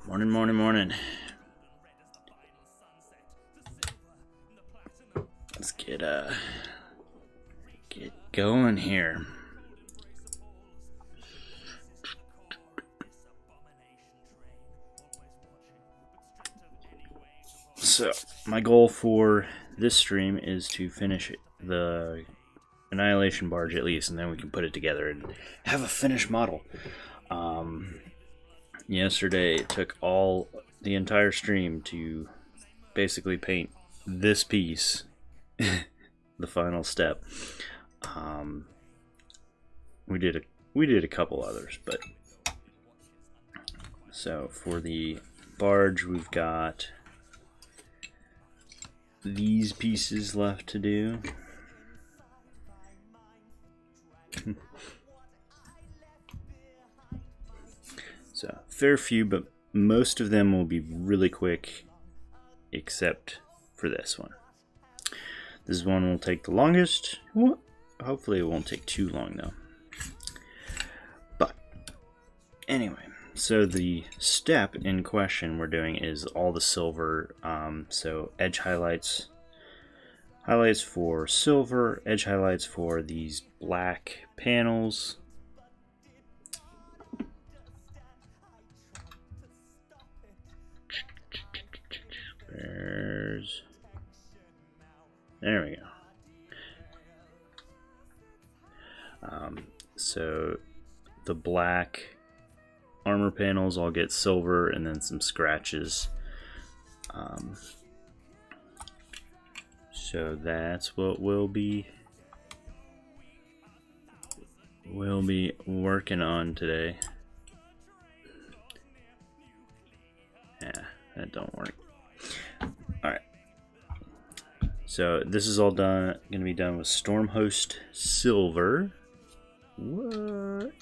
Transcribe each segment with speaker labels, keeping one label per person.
Speaker 1: Morning, morning, morning. Let's get going here. So, my goal for this stream is to finish the Annihilation Barge at least, and then we can put it together and have a finished model. Yesterday it took the entire stream to basically paint this piece, the final step. We did a couple others, but so for the barge we've got these pieces left to do. So, fair few, but most of them will be really quick, except for this one. This one will take the longest. Hopefully it won't take too long, though. But, anyway, so the step in question we're doing is all the silver, so edge highlights for silver, edge highlights for these black panels. There we go. So the black armor panels all get silver and then some scratches. So that's what we'll be working on today. Yeah, that don't work. Alright. So this is all gonna be done with Stormhost Silver. What?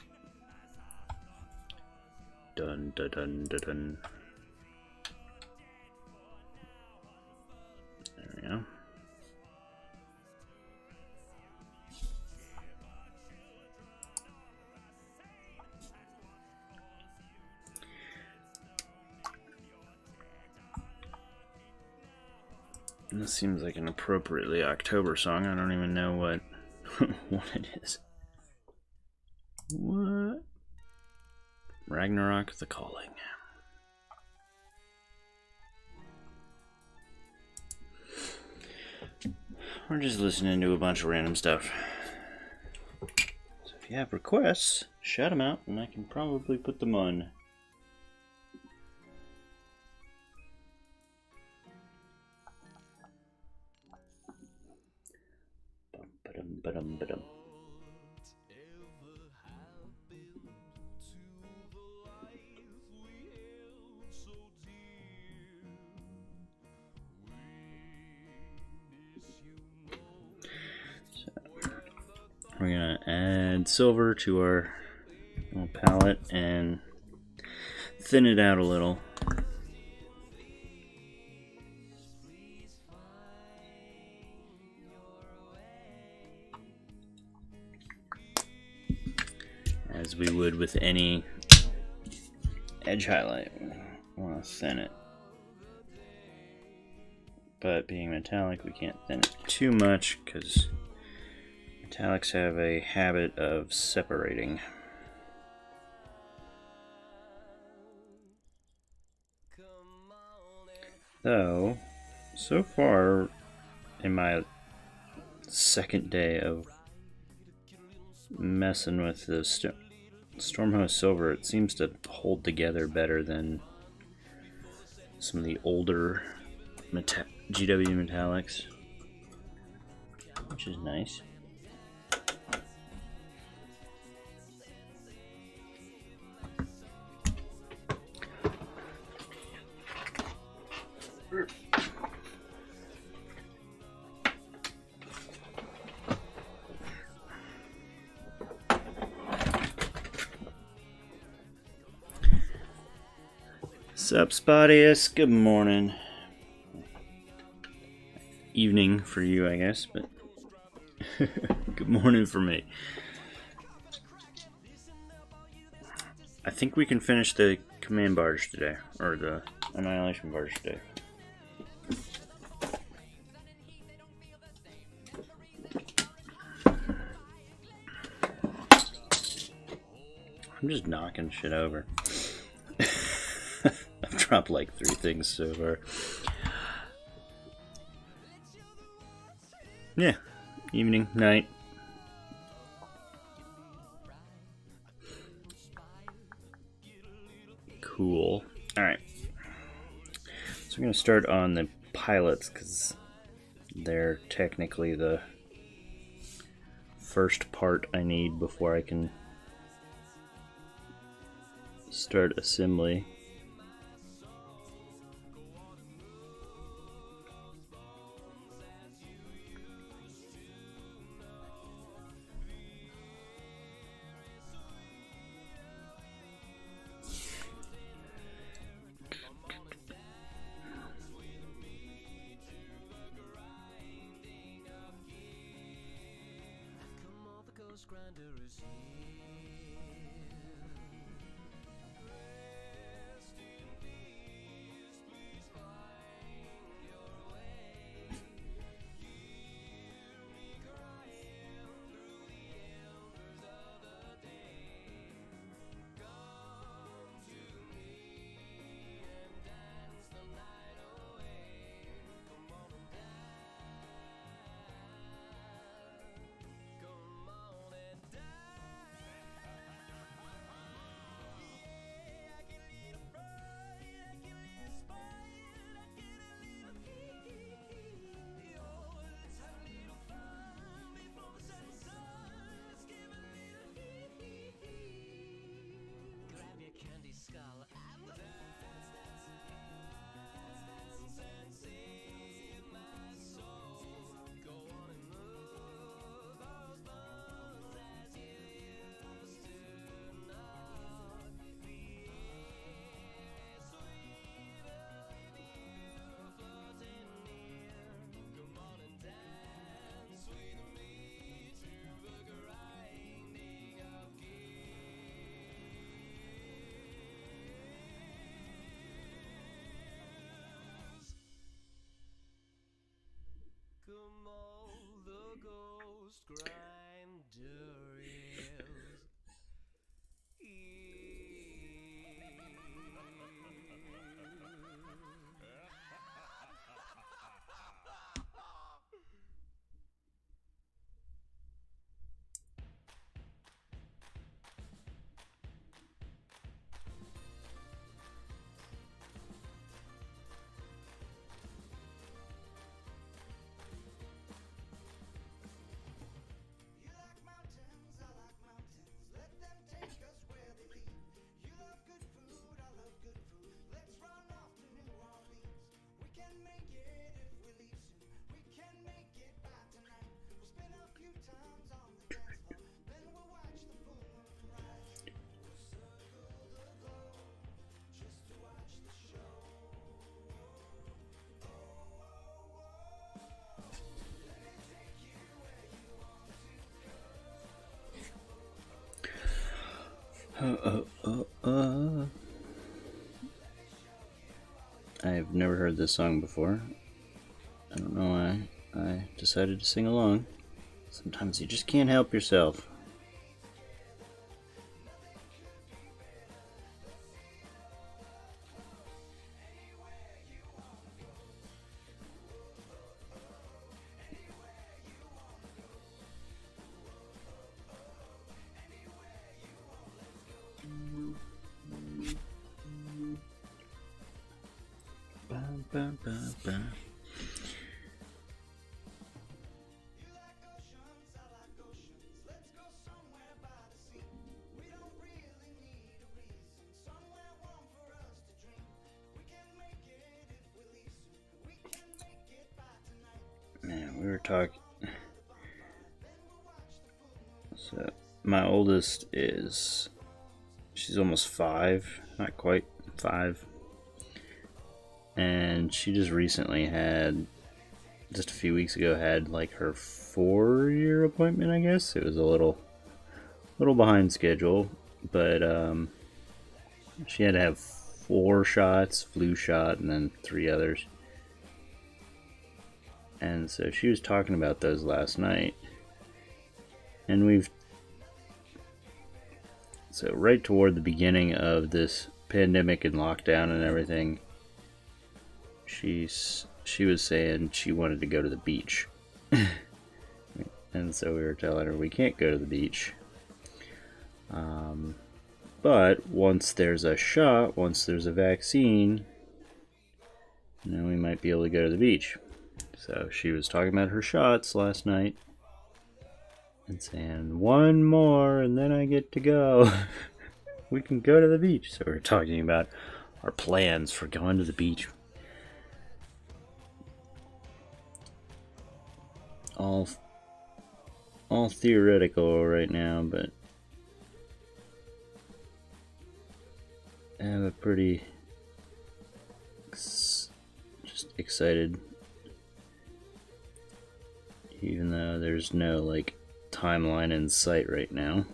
Speaker 1: Dun dun dun dun dun. There we go. This seems like an appropriately October song. I don't even know what what it is. What? Ragnarok the Calling. We're just listening to a bunch of random stuff. So if you have requests, shout them out and I can probably put them on. Ba-dum. So, we're gonna add silver to our little palette and thin it out a little. As we would with any edge highlight. We want to thin it. But being metallic, we can't thin it too much because metallics have a habit of separating. Though, so far in my second day of messing with the Stormhost Silver, it seems to hold together better than some of the older GW metallics, which is nice. Sup, Spottius? Good morning. Evening for you, I guess, but good morning for me. I think we can finish the command barge today, or the Annihilation barge today. I'm just knocking shit over. I've dropped like 3 things so far. Yeah, evening, night. Cool. Alright. So we're going to start on the pilots because they're technically the first part I need before I can start assembly. I've never heard this song before. I don't know why I decided to sing along. Sometimes you just can't help yourself. Man, we were talking. So, my oldest she's almost 5, not quite 5. And she just recently just a few weeks ago, had like her 4-year appointment, I guess. It was a little behind schedule, but She had to have 4 shots, flu shot, and then 3 others. And so she was talking about those last night. And so right toward the beginning of this pandemic and lockdown and everything, she was saying she wanted to go to the beach. And so we were telling her we can't go to the beach. But once there's a shot, once there's a vaccine, we might be able to go to the beach. So she was talking about her shots last night and saying, 1 more and then I get to go. We can go to the beach. So we're talking about our plans for going to the beach. All theoretical right now, but I have a pretty just excited, even though there's no like timeline in sight right now.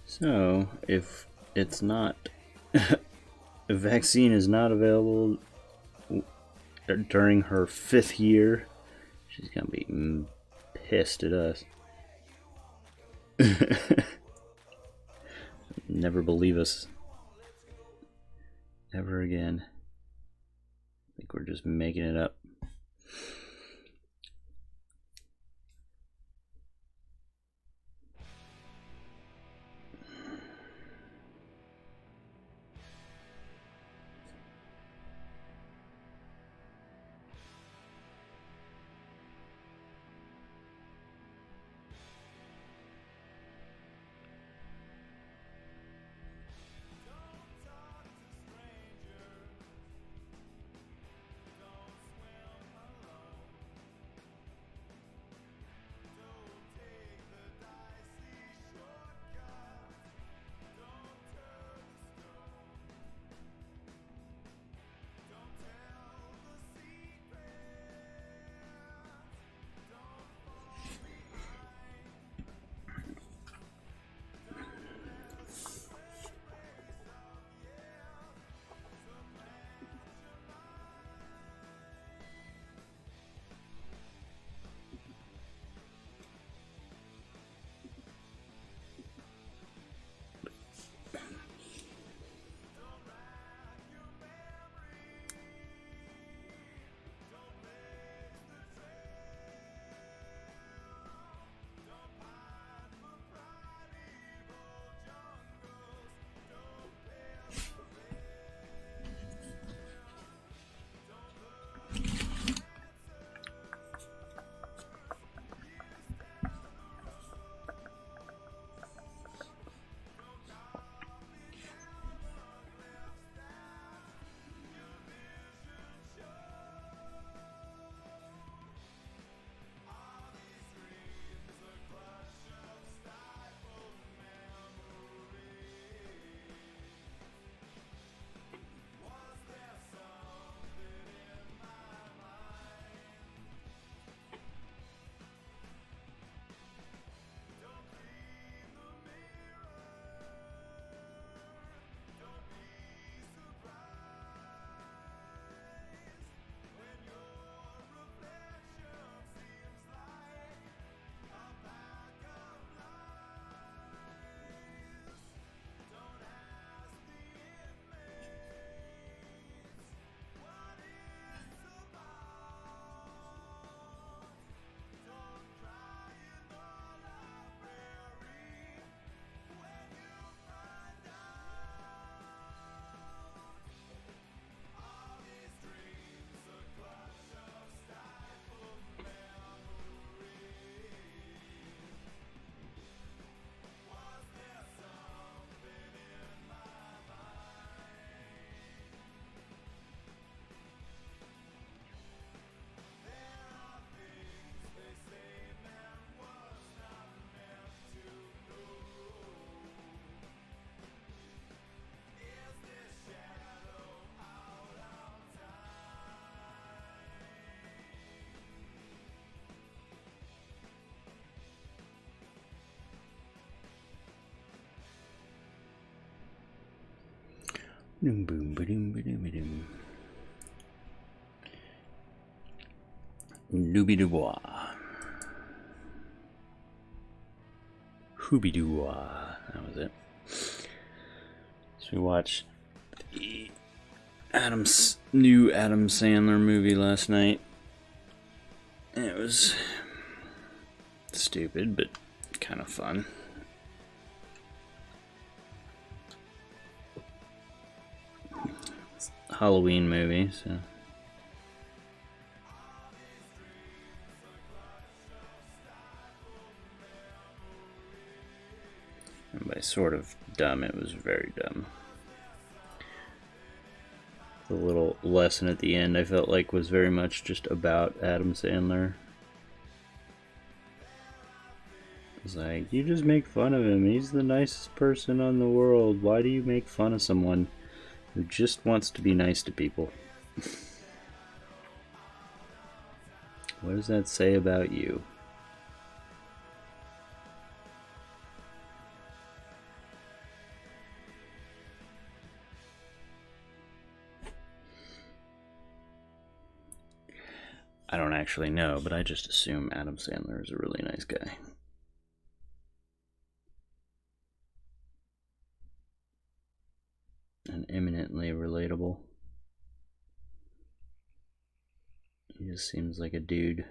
Speaker 1: So, if it's not, if a vaccine is not available during her 5th year, she's gonna be pissed at us. Never believe us ever again. I think we're just making it up. Doobie-doo-wah. Hoobie-doo-wah. That was it. So we watched the new Adam Sandler movie last night. And it was stupid, but kind of fun. It's a Halloween movie, so. And by sort of dumb, it was very dumb. The little lesson at the end I felt like was very much just about Adam Sandler. It's like, you just make fun of him. He's the nicest person on the world. Why do you make fun of someone who just wants to be nice to people? What does that say about you? I don't actually know, but I just assume Adam Sandler is a really nice guy. And eminently relatable. He just seems like a dude.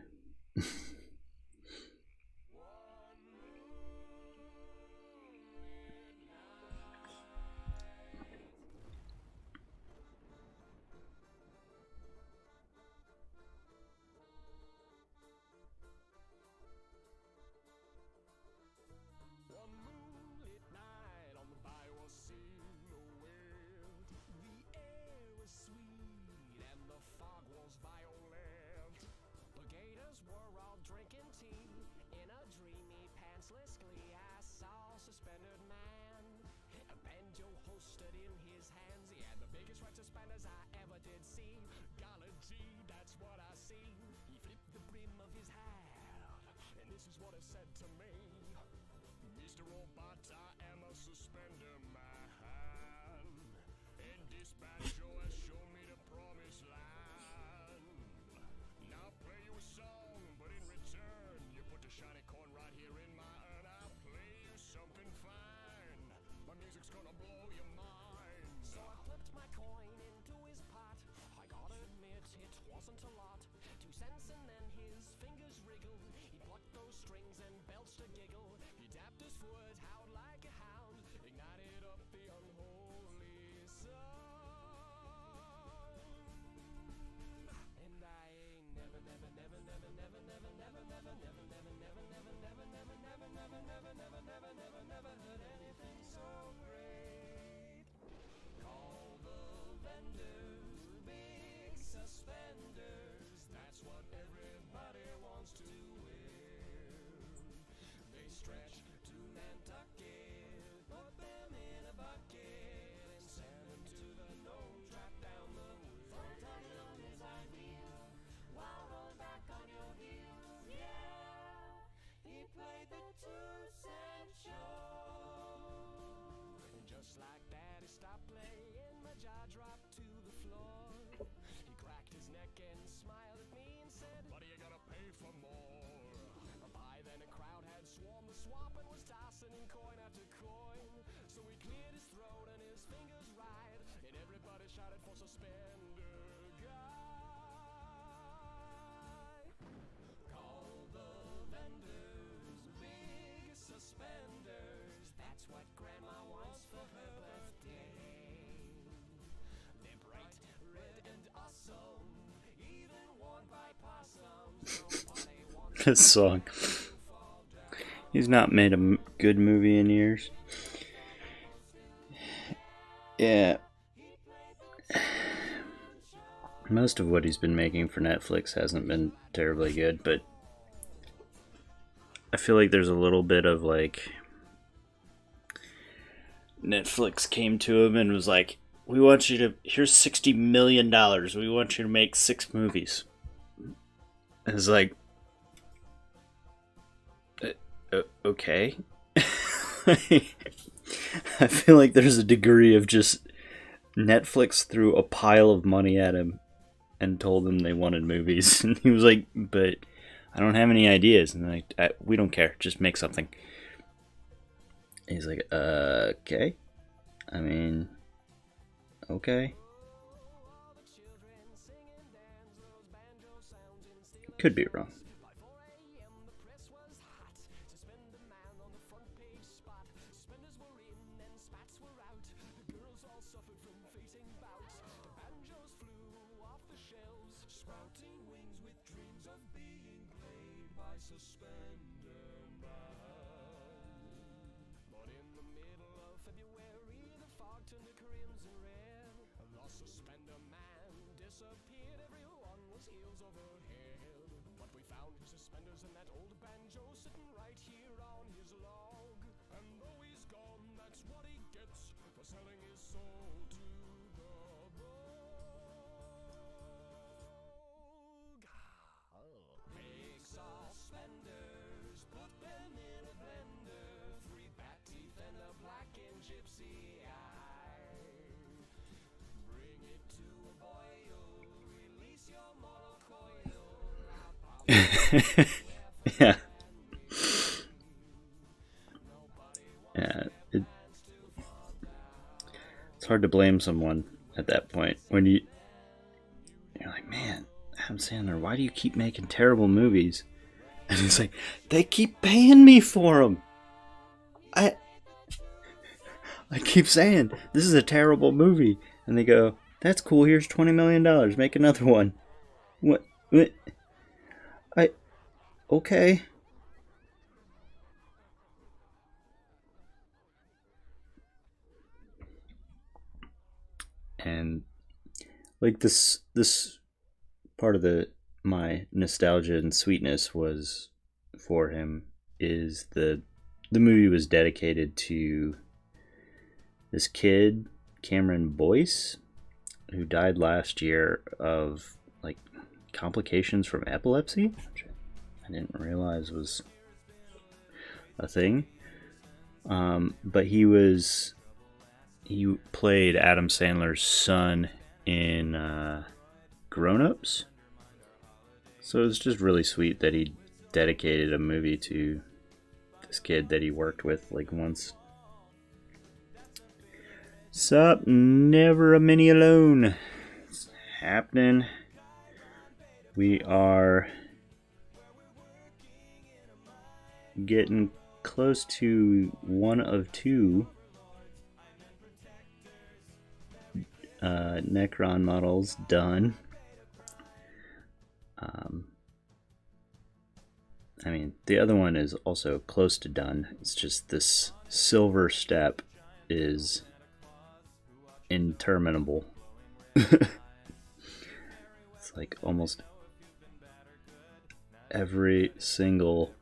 Speaker 1: This song. He's not made a good movie in years. Yeah. Most of what he's been making for Netflix hasn't been terribly good, but I feel like there's a little bit of like Netflix came to him and was like, we want you to, here's $60 million. We want you to make 6 movies. And it's like, okay. I feel like there's a degree of just Netflix threw a pile of money at him and told him they wanted movies. And he was like, but I don't have any ideas. And they're like, we don't care. Just make something. And he's like, okay. I mean, okay. Could be wrong. Yeah. Yeah. It's hard to blame someone at that point when you're like, man, Adam Sandler, why do you keep making terrible movies? And he's like, they keep paying me for them. I keep saying this is a terrible movie, and they go, that's cool. Here's $20 million. Make another one. What? Okay. And like this part of my nostalgia and sweetness was for him is the movie was dedicated to this kid, Cameron Boyce, who died last year of like complications from epilepsy, which I didn't realize was a thing. But he played Adam Sandler's son in Grown Ups. So it was just really sweet that he dedicated a movie to this kid that he worked with like once. Sup, never a mini alone. It's happening. We are getting close to one of two Necron models done. I mean, the other one is also close to done. It's just this silver step is interminable. It's like almost every single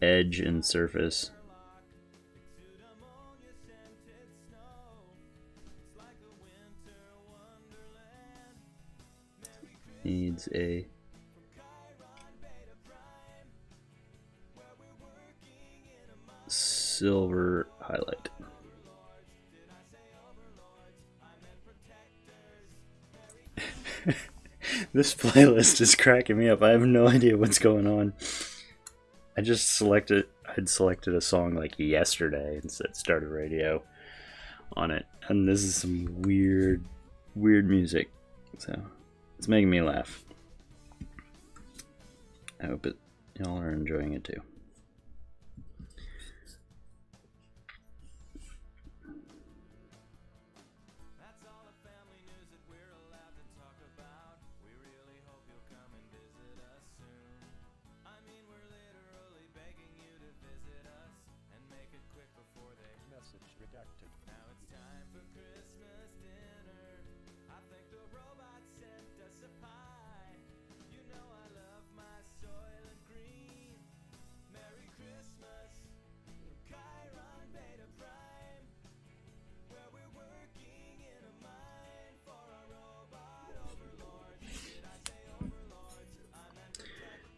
Speaker 1: edge and surface needs a silver highlight. This playlist is cracking me up. I have no idea what's going on. I'd selected a song like yesterday and said Starter Radio on it, and this is some weird music, so it's making me laugh. I hope y'all are enjoying it too.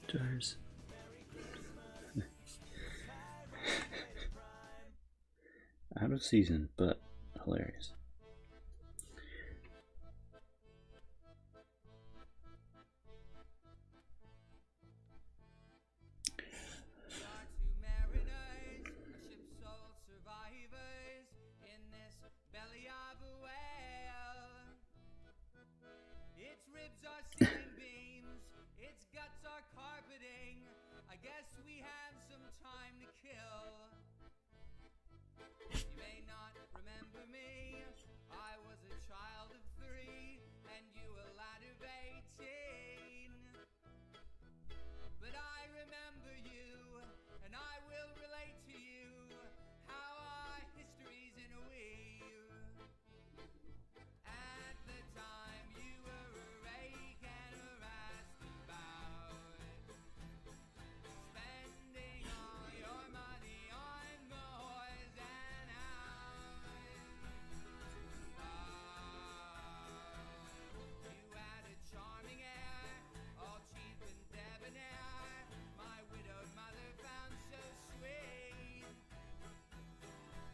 Speaker 1: Jars. Out of season, but hilarious.
Speaker 2: find you a lad of 18. But I remember you, and I will relate to you how our history's in a weave. At the time you were a rake and a roustabout, spending all your money on moors and hounds. You had a charming air, all cheap and debonair, my widowed mother found so sweet.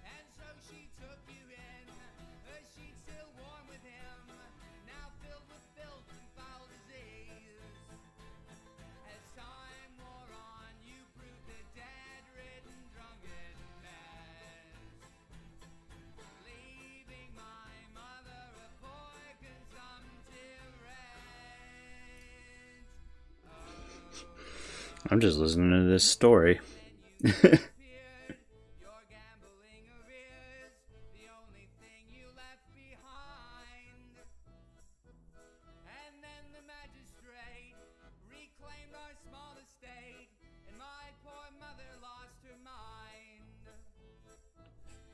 Speaker 2: And so she took you in, her sheet still warm with him, now filled with filth and foul disease. As time wore on, you proved a dead-ridden, drunken mess, leaving my mother a poor, consumptive wretch.
Speaker 1: I'm just listening to this story.
Speaker 2: Then you disappeared, your gambling arrears, the only thing you left behind. And then the magistrate reclaimed our small estate, and my poor mother lost her mind.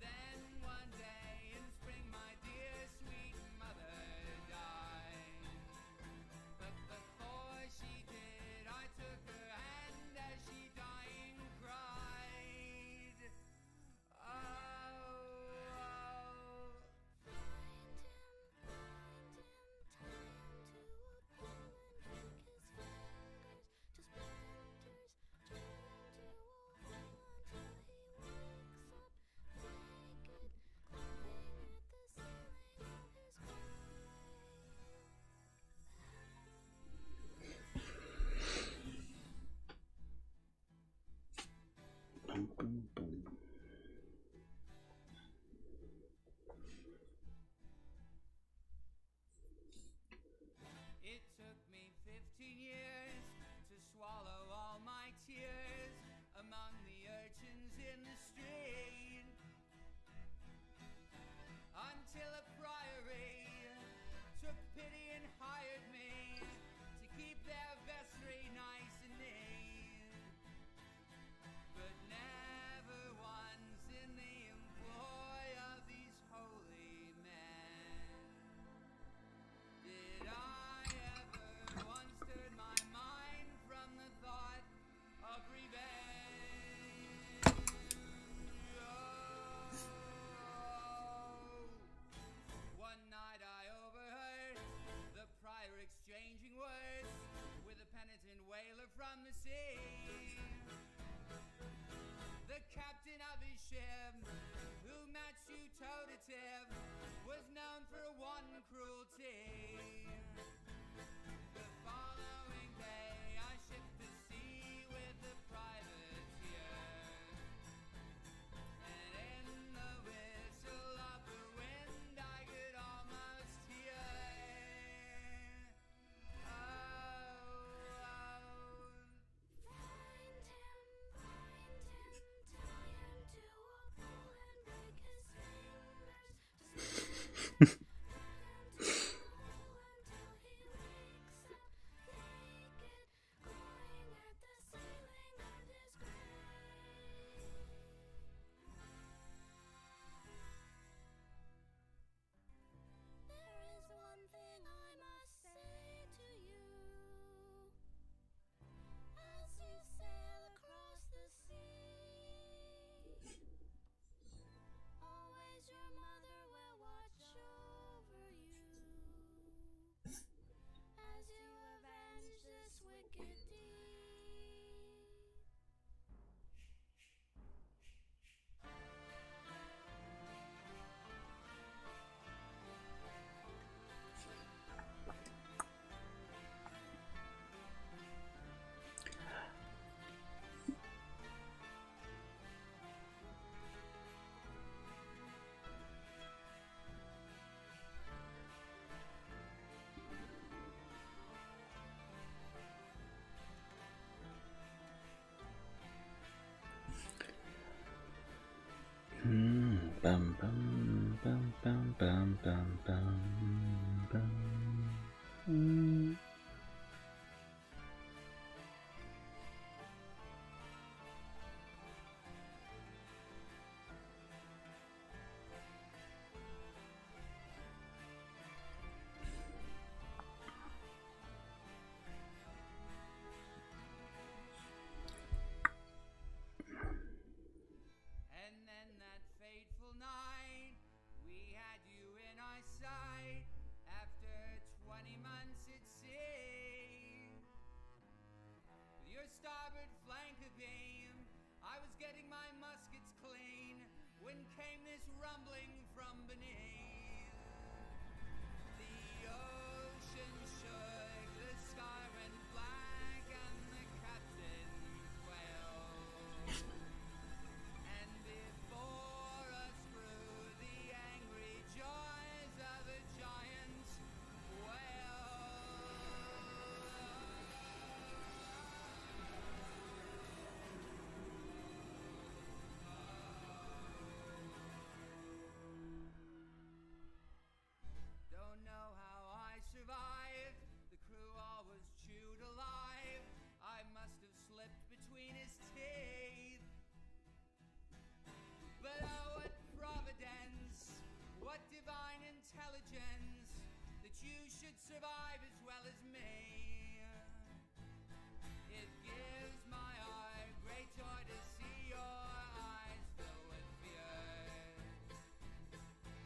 Speaker 2: Then one day in spring, my dear sweet mother died. But before she did, I took her hand as she dying cried. Oh, oh. It took me 15 years to swallow all my tears among the urchins in the street, until a friary took pity and hired me to keep their vestry nice and neat. But never once in the employ of these holy men did I ever once turn my mind from the thought of revenge. Oh. One night I overheard the prior exchanging words with a penitent whaler from the sea. The captain of his ship, who matched you toe-to-tip, was known for one cruelty. The following day I shipped to sea with the privateer, and in the whistle of the wind I could almost hear.
Speaker 1: Bum bum bum bum bum bum bum bum.
Speaker 2: And then that fateful night, we had you in our sight. After 20 months at sea, with your starboard flank abeam, I was getting my muskets clean when came this rumbling from beneath. The ocean shook, the sky went black, and the captain quailed. And before us grew the angry jaws of a giant whale. Don't know how I survived. The crew all was chewed alive. I must have slipped between his teeth. But oh, what providence, what divine intelligence, that you should survive as well as me. It gives my heart great joy to see your eyes fill with fear.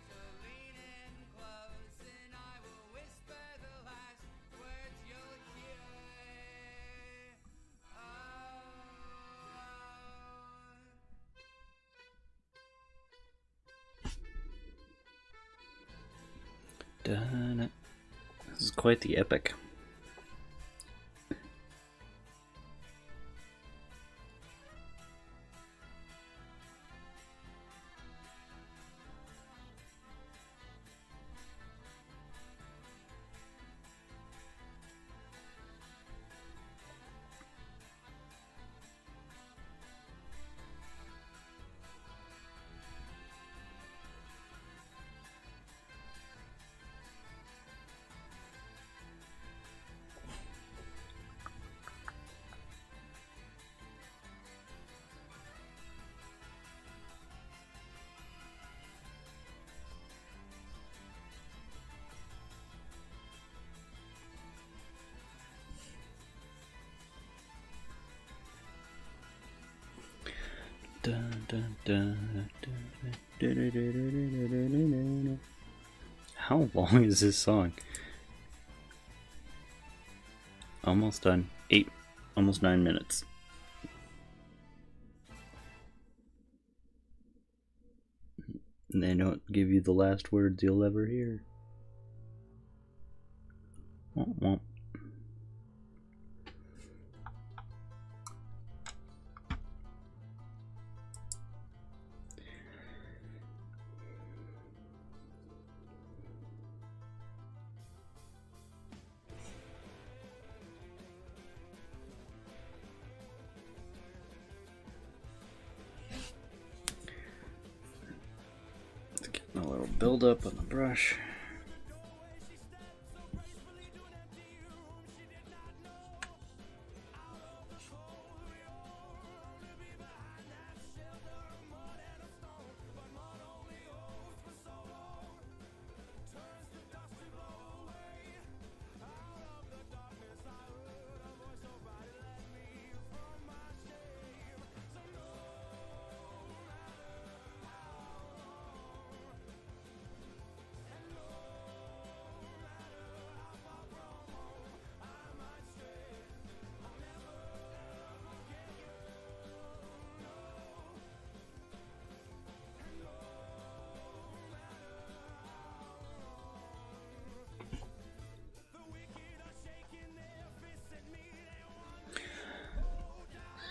Speaker 2: So lean in close and I will whisper the last words you'll hear.
Speaker 1: Dun. This is quite the epic. Dun, dun, dun, dun. How long is this song? Almost done. Almost 9 minutes. And they don't give you the last words you'll ever hear. Womp womp. Getting a little build up on the brush.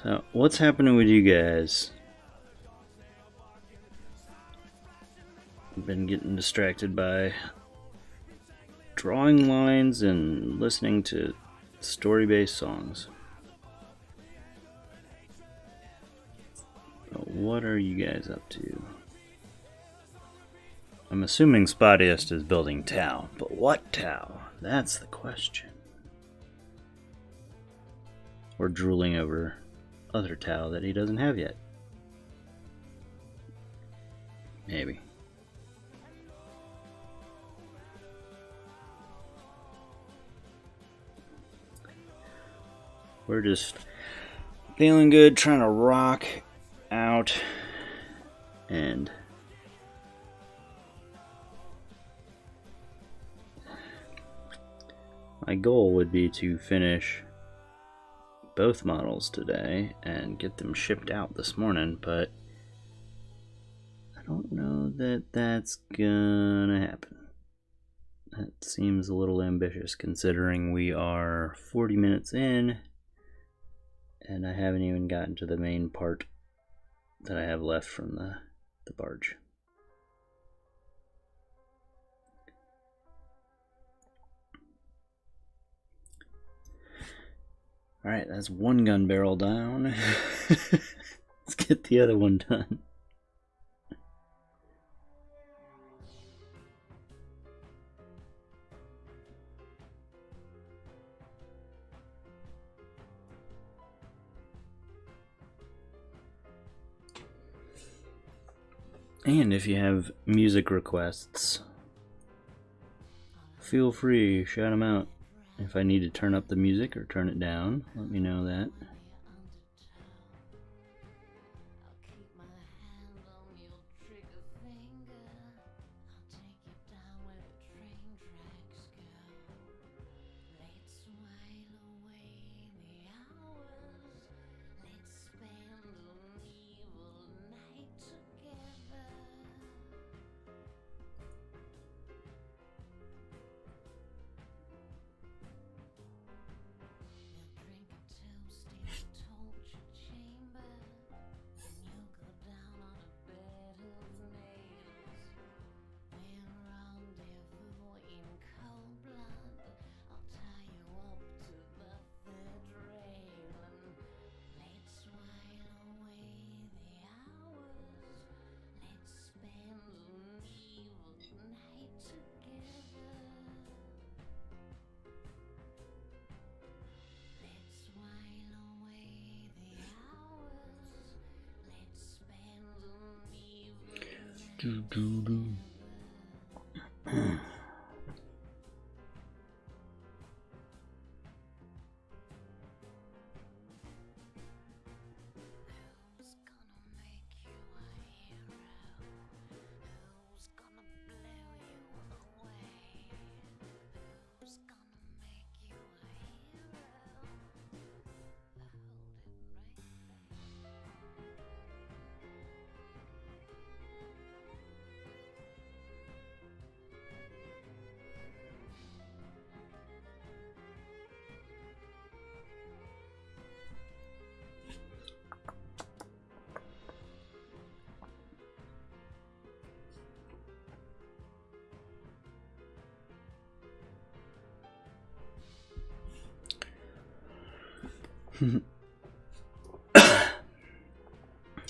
Speaker 1: So, what's happening with you guys? I've been getting distracted by drawing lines and listening to story-based songs. But what are you guys up to? I'm assuming Spottiest is building Tau, but what Tau? That's the question. Or drooling over other Tau that he doesn't have yet. Maybe. We're just feeling good, trying to rock out, and my goal would be to finish both models today and get them shipped out this morning, but I don't know that that's gonna happen. That seems a little ambitious considering we are 40 minutes in and I haven't even gotten to the main part that I have left from the barge. Alright, that's one gun barrel down. Let's get the other one done. And if you have music requests, feel free, shout them out. If I need to turn up the music or turn it down, let me know that.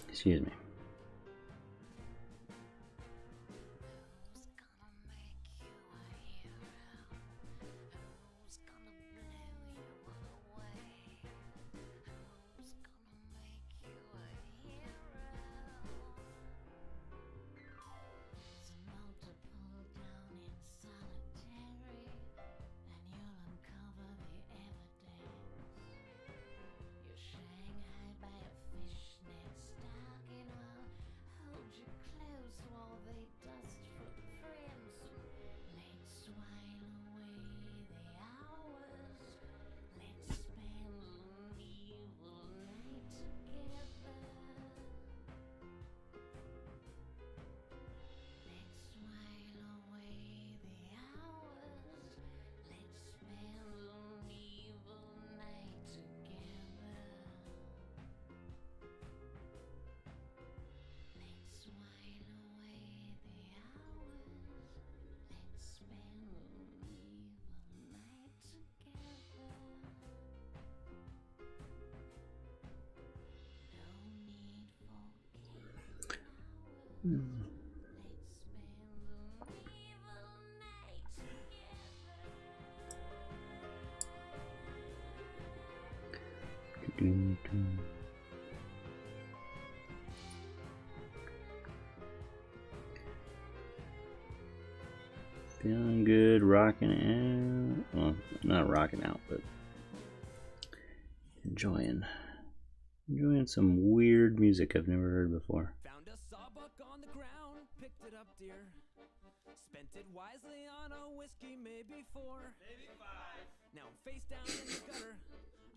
Speaker 1: Excuse me. Feeling good, rocking out. Well, not rocking out, but enjoying some weird music I've never heard before.
Speaker 2: Found a sawbuck on the ground, picked it up, dear. Spent it wisely on a whiskey, maybe 4, maybe 5. Now I'm face down in the gutter.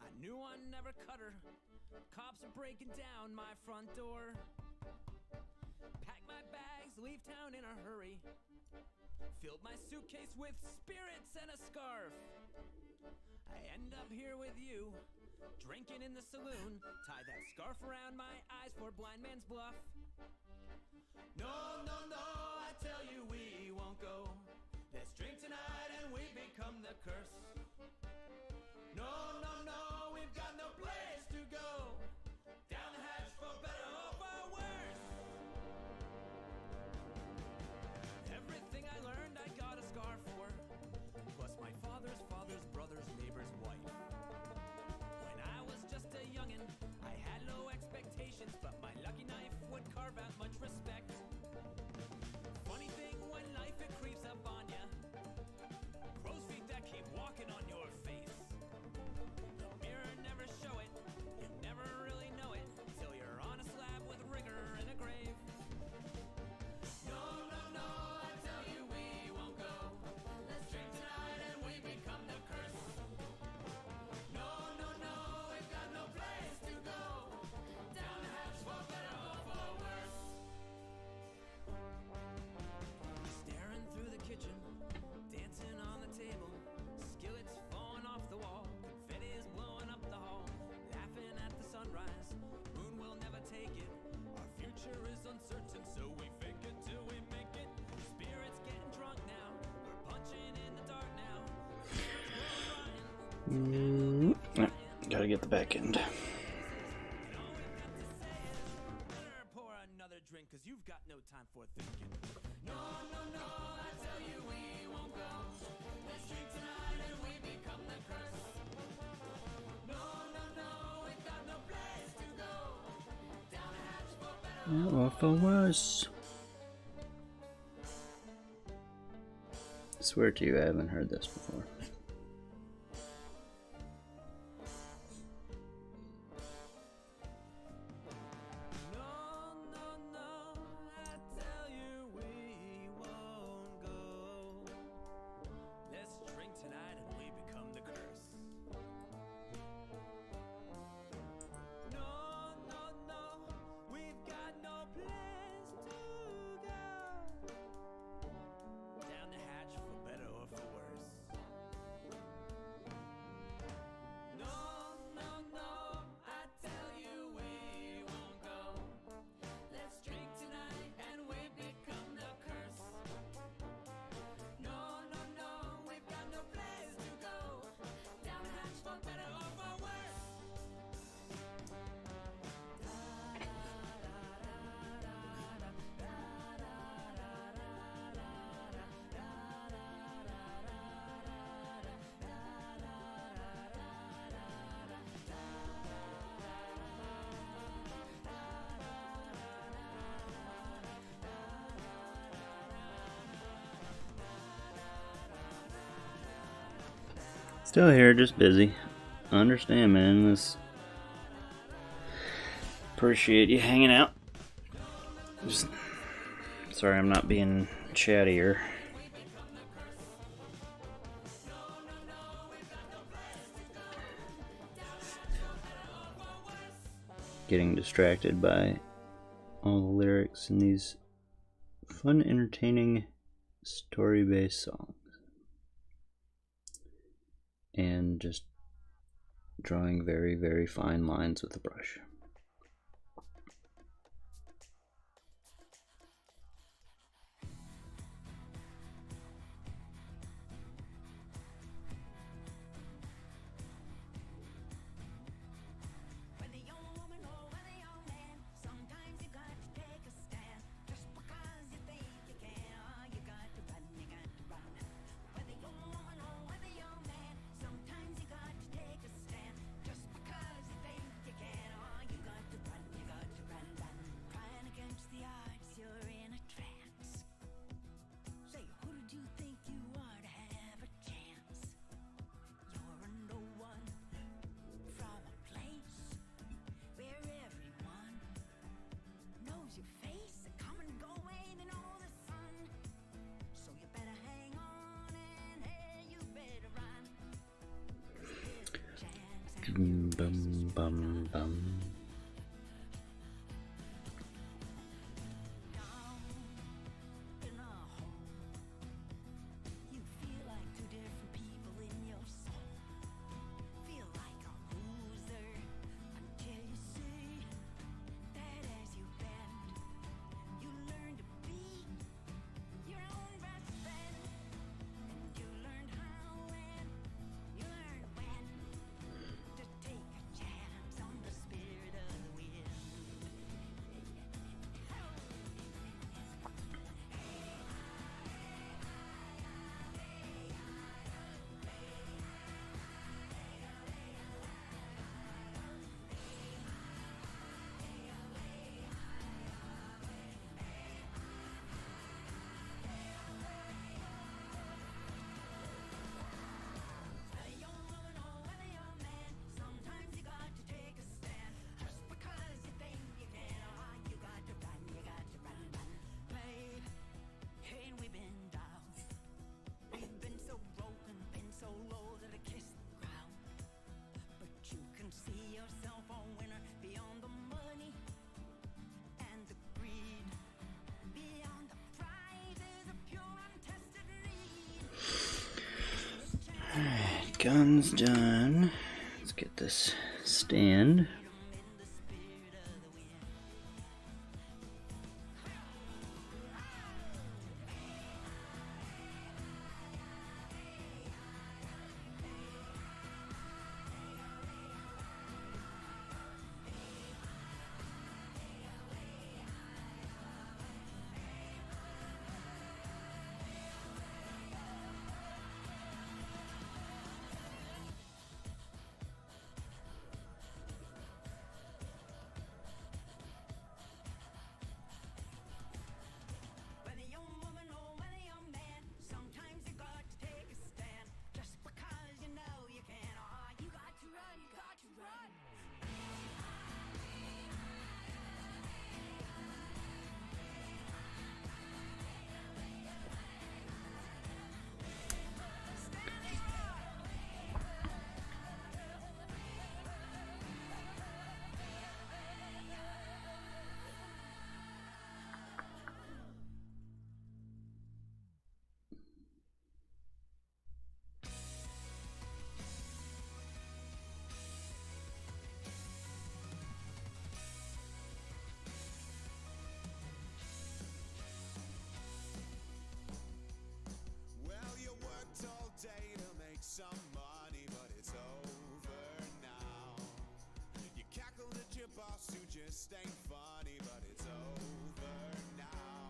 Speaker 2: I knew I'd never cut her. Cops are breaking down my front door. Pack my bags, leave town in a hurry. Filled my suitcase with spirits and a scarf. I end up here with you, drinking in the saloon. Tie that scarf around my eyes for blind man's bluff. No, no, no, I tell you we won't go. Let's drink tonight and we become the curse. No, no, no, we've got no place to go. Down the hatch for better or for worse. Everything I learned I got a scar for. Plus my father's brother's neighbor's wife. When I was just a youngin', I had low expectations, but my lucky knife would carve out much respect. Funny thing, when life it creeps up on ya, crow's feet that keep walking on your face. The mirror never show it, you never really know it, till you're on a slab with rigor in a grave. No, no, no, I tell you we won't go. Let's drink tonight and we become the curse. No, no, no, we've got no place to go. Down the hatch for better or for worse. Staring through the kitchen, dancing on the table, skillets falling off the wall, confetti is blowing up the hall, laughing at the sunrise, moon will never take it, our future is uncertain, so we fake it till we make it, spirits getting drunk now, we're punching in the dark now,
Speaker 1: Gotta get the back end.
Speaker 2: pour another drink, cause you've got no time for thinking. No, no, no, I tell you we won't go. Let's drink tonight and we become the curse. No, no, no, we've got no place to go. Down the hatch for better.
Speaker 1: Or for worse. I swear to you, I haven't heard this before.
Speaker 2: No, no, no, I tell you we won't go. Let's drink tonight and we become the curse. No, no, no, we've got no place to go. Down the hatch for better or for worse. No, no, no, I tell you we won't go. Let's drink tonight and we become the curse. No, no, no, we've got no place to go. Down the hatch for better or for worse.
Speaker 1: Still here, just busy. Understand, man. This. Appreciate you hanging out. Just sorry I'm not being chattier. Getting distracted by all the lyrics in these fun, entertaining, story-based songs. And just drawing very, very fine lines with a brush.
Speaker 3: Whether you're a woman or whether you're a man, sometimes you got to take a stand. Just because you think you can, oh, you got to run, you got to run. Whether you're a woman or whether you're a man, sometimes you got to take a stand. Just because you think you can, oh,
Speaker 1: Bum, bum, bum.
Speaker 3: You feel like two different people in your soul. Feel like a loser until you see that as you bend, you learn to be your own best friend. And you learn how and you learn when to take a chance on the spirit of the wind. Whether you're woman or whether you're man, sometimes you got to take a stand. Just because you think you can, you got to run, babe. Ain't we been down? We've been so broken, been so low that I kiss the ground. But you can see yourself a winner beyond the money and the greed, beyond the prizes of pure untested need.
Speaker 1: Alright, gun's done. Let's get this stand.
Speaker 3: Whether you're woman or whether you're man, sometimes you got to take a stand. Just because you know you can, you got to run, you got to run.
Speaker 2: Well, you worked all day to make some money, but it's over now. You cackled at your boss who just ain't funny, but it's over now.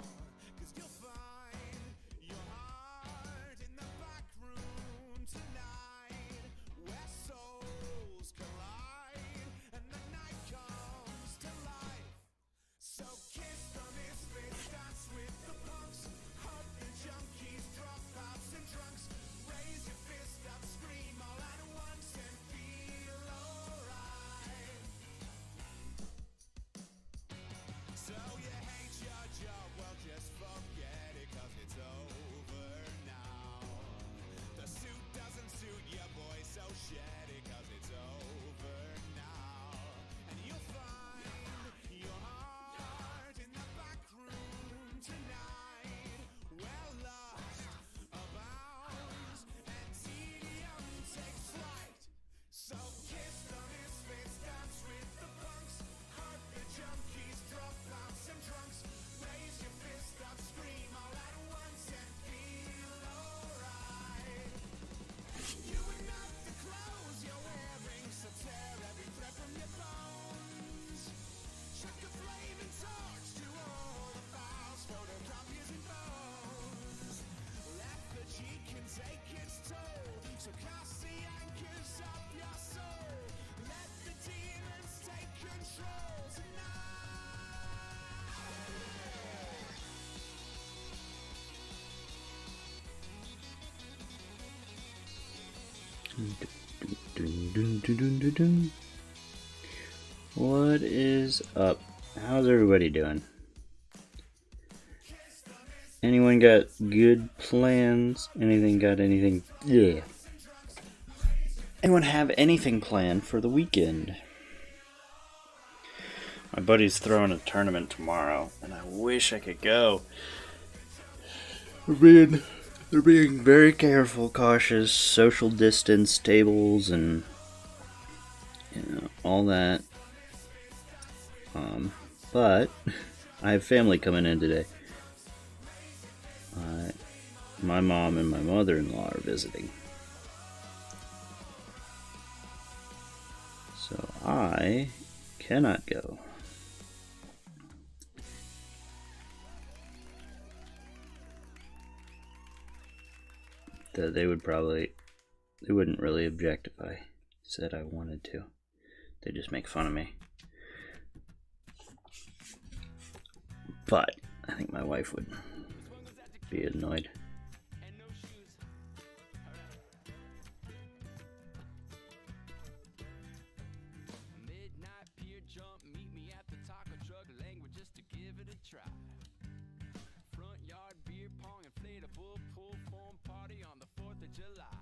Speaker 2: 'Cause you'll find your heart in the back room tonight, where souls collide and the night comes to life. So kiss the misfits, dance with the punks, hug the junkies, dropouts and drunks. Raise your fist up, scream all at once and feel alright. So you hate your job, well just forget it, 'cause it's over now. The suit doesn't suit you, boy, so shed it, 'cause it's over now. And you'll find your heart in the back room tonight, where lust abounds and tedium takes flight. So kiss the misfits, dance with the punks, hug the junkies, dropouts and drunks. Raise your fist up, scream all at once and feel alright. You are not the clothes you're wearing, so tear every thread from your bones. Chuck a flaming torch to all the files, photocopiers and phones. Lethargy can take its toll, so cast the anchors of your soul. Let the demons take control tonight.
Speaker 1: Dun, dun, dun, dun, dun, dun. What is up? How's everybody doing? Anyone got good plans? Anything got anything? Yeah. Anyone have anything planned for the weekend? My buddy's throwing a tournament tomorrow, and I wish I could go. They're being very careful, cautious, social distance tables, and all that. But I have family coming in today. My mom and my mother-in-law are visiting. So I cannot go. They wouldn't really object if I said I wanted to. They just make fun of me. But I think my wife would be annoyed.
Speaker 2: Midnight pier jump, meet me at the taco truck, language just to give it a try. Front yard beer pong, inflatable pool form party on the 4th of July.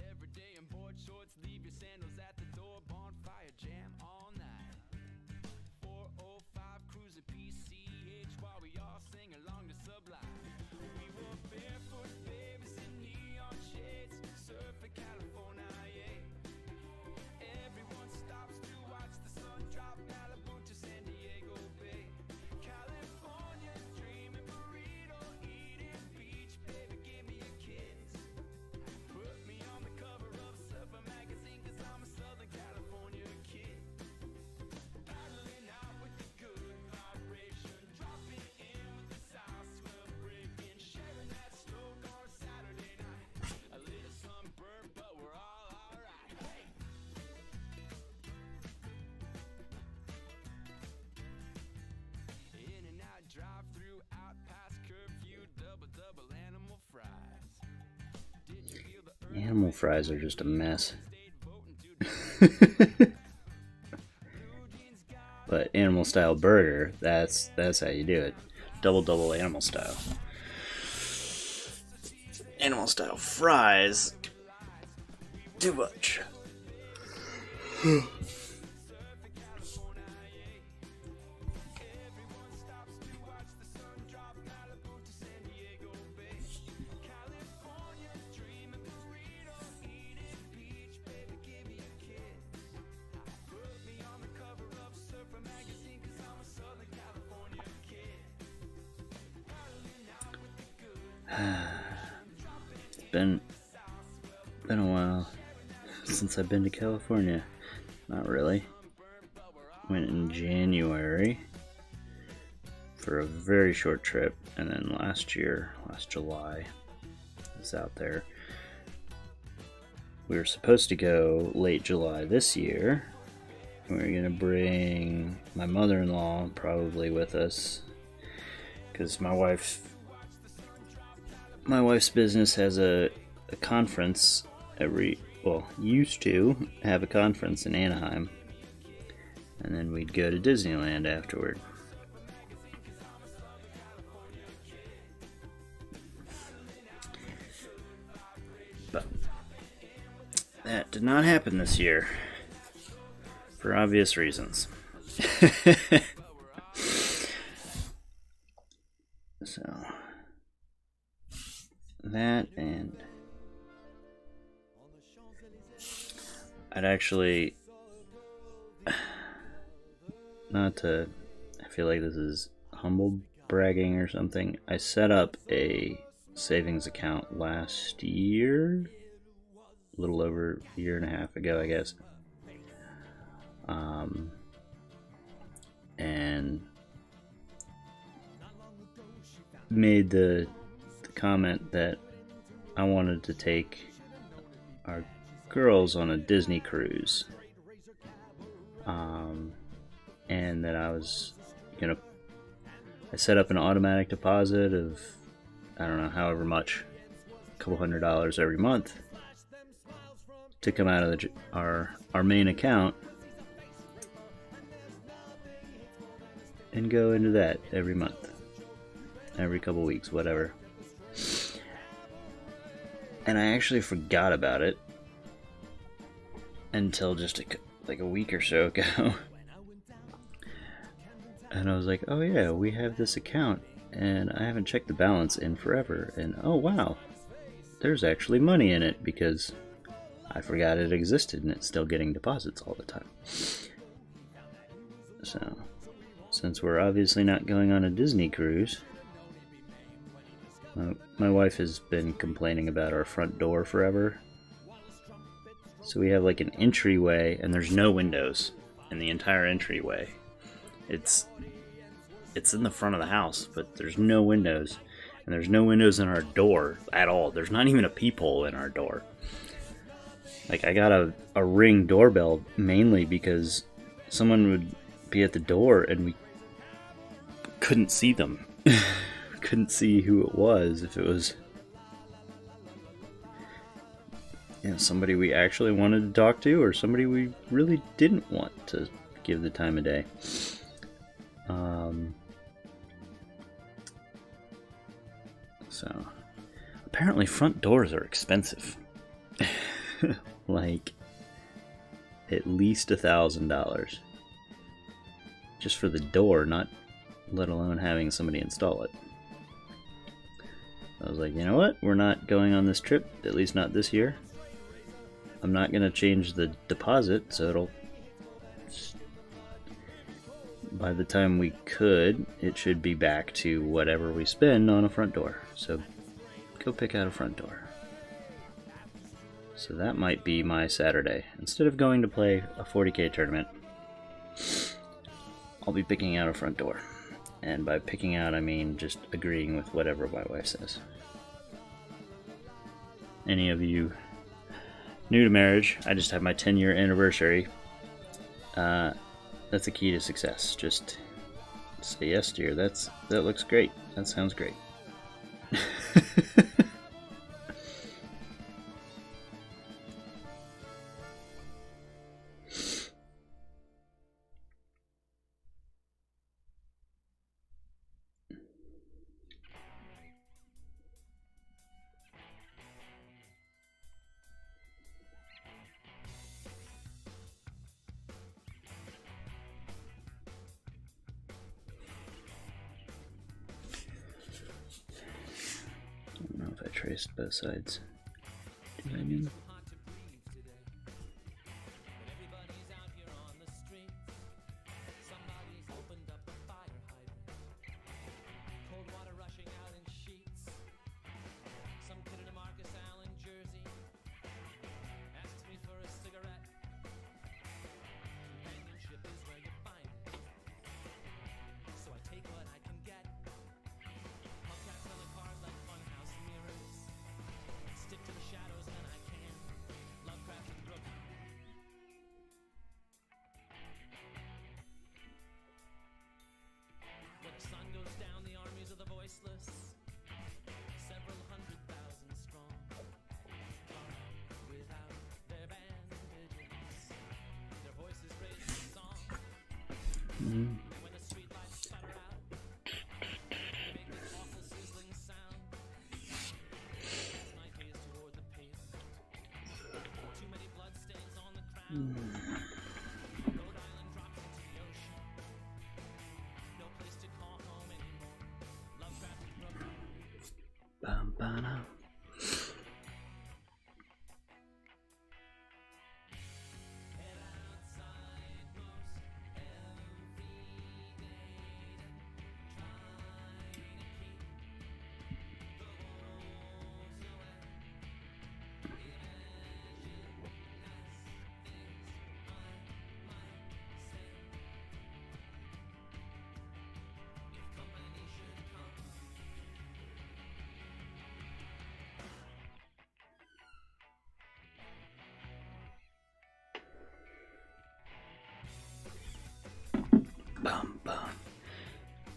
Speaker 2: Every day in board shorts, leave your sandals at the door, bonfire jam all night. 405 cruising PCH while we all sing along to Sublime. We were barefoot babies in neon shades, surfing California, yeah. Everyone stops to watch the sun drop, Malibu to San Diego Bay. California dreaming, burrito eating, beach baby, give me a kiss. Put me on the cover of Surfer magazine, 'cause I'm a Southern California kid. Paddling out with the good vibration, dropping in with the South swell breaking, sharing that Stalker on Saturday night. A little sunburned, but we're all alright. Hey. In and out, drive through, out past curfew, double animal fries. Did you feel the earth
Speaker 1: Animal fries are just a mess.
Speaker 2: stayed voting to
Speaker 1: But animal style burger, that's how you do it. Double animal style. Animal style fries, too much. It's been a while since I've been to California. Not really. Went in January for a very short trip, and then last July, I was out there. We were supposed to go late July this year. We were gonna bring my mother-in-law probably with us, because my wife's business has a conference used to have a conference in Anaheim, and then we'd go to Disneyland afterward. But that did not happen this year, for obvious reasons. So that, and I'd actually, I feel like this is humble bragging or something, I set up a savings account last year, a little over a year and a half ago, I guess, and made the comment that I wanted to take our girls on a Disney cruise, and that I set up an automatic deposit of, I don't know, however much, a couple $100 every month to come out of our main account and go into that every month, every couple weeks, whatever. And I actually forgot about it until just like a week or so ago. And I was like, oh yeah, we have this account and I haven't checked the balance in forever, and oh wow, there's actually money in it because I forgot it existed and it's still getting deposits all the time. So, since we're obviously not going on a Disney cruise, my wife has been complaining about our front door forever. So we have like an entryway and there's no windows in the entire entryway. It's in the front of the house, but there's no windows. And there's no windows in our door at all. There's not even a peephole in our door. Like, I got a Ring doorbell mainly because someone would be at the door and we couldn't see them. Couldn't see who it was, if it was somebody we actually wanted to talk to or somebody we really didn't want to give the time of day. So apparently front doors are expensive. Like at least $1,000 just for the door, not let alone having somebody install it. I was like, you know what? We're not going on this trip, at least not this year. I'm not going to change the deposit, so it'll... By the time we could, it should be back to whatever we spend on a front door. So, go pick out a front door. So that might be my Saturday. Instead of going to play a 40k tournament, I'll be picking out a front door. And by picking out, I mean just agreeing with whatever my wife says. Any of you new to marriage, I just had my 10-year anniversary. That's a key to success. Just say, yes, dear, that looks great. That sounds great. I don't know if I traced both sides. Did I mean?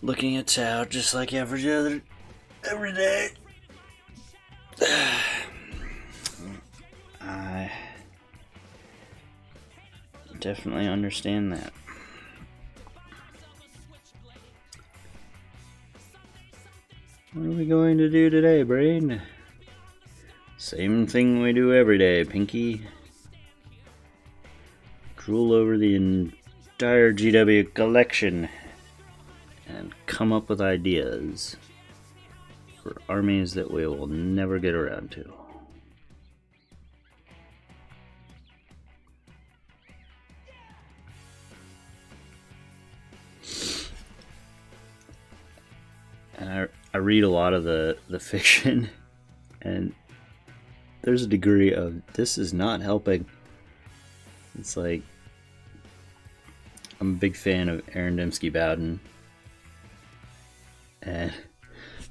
Speaker 1: Looking at Tao just like every day. I definitely understand that. What are we going to do today, Brain? Same thing we do every day, Pinky. drool over the entire GW collection and come up with ideas for armies that we will never get around to. And I read a lot of the fiction, and there's a degree of this is not helping. It's like, I'm a big fan of Aaron Dembski Bowden, and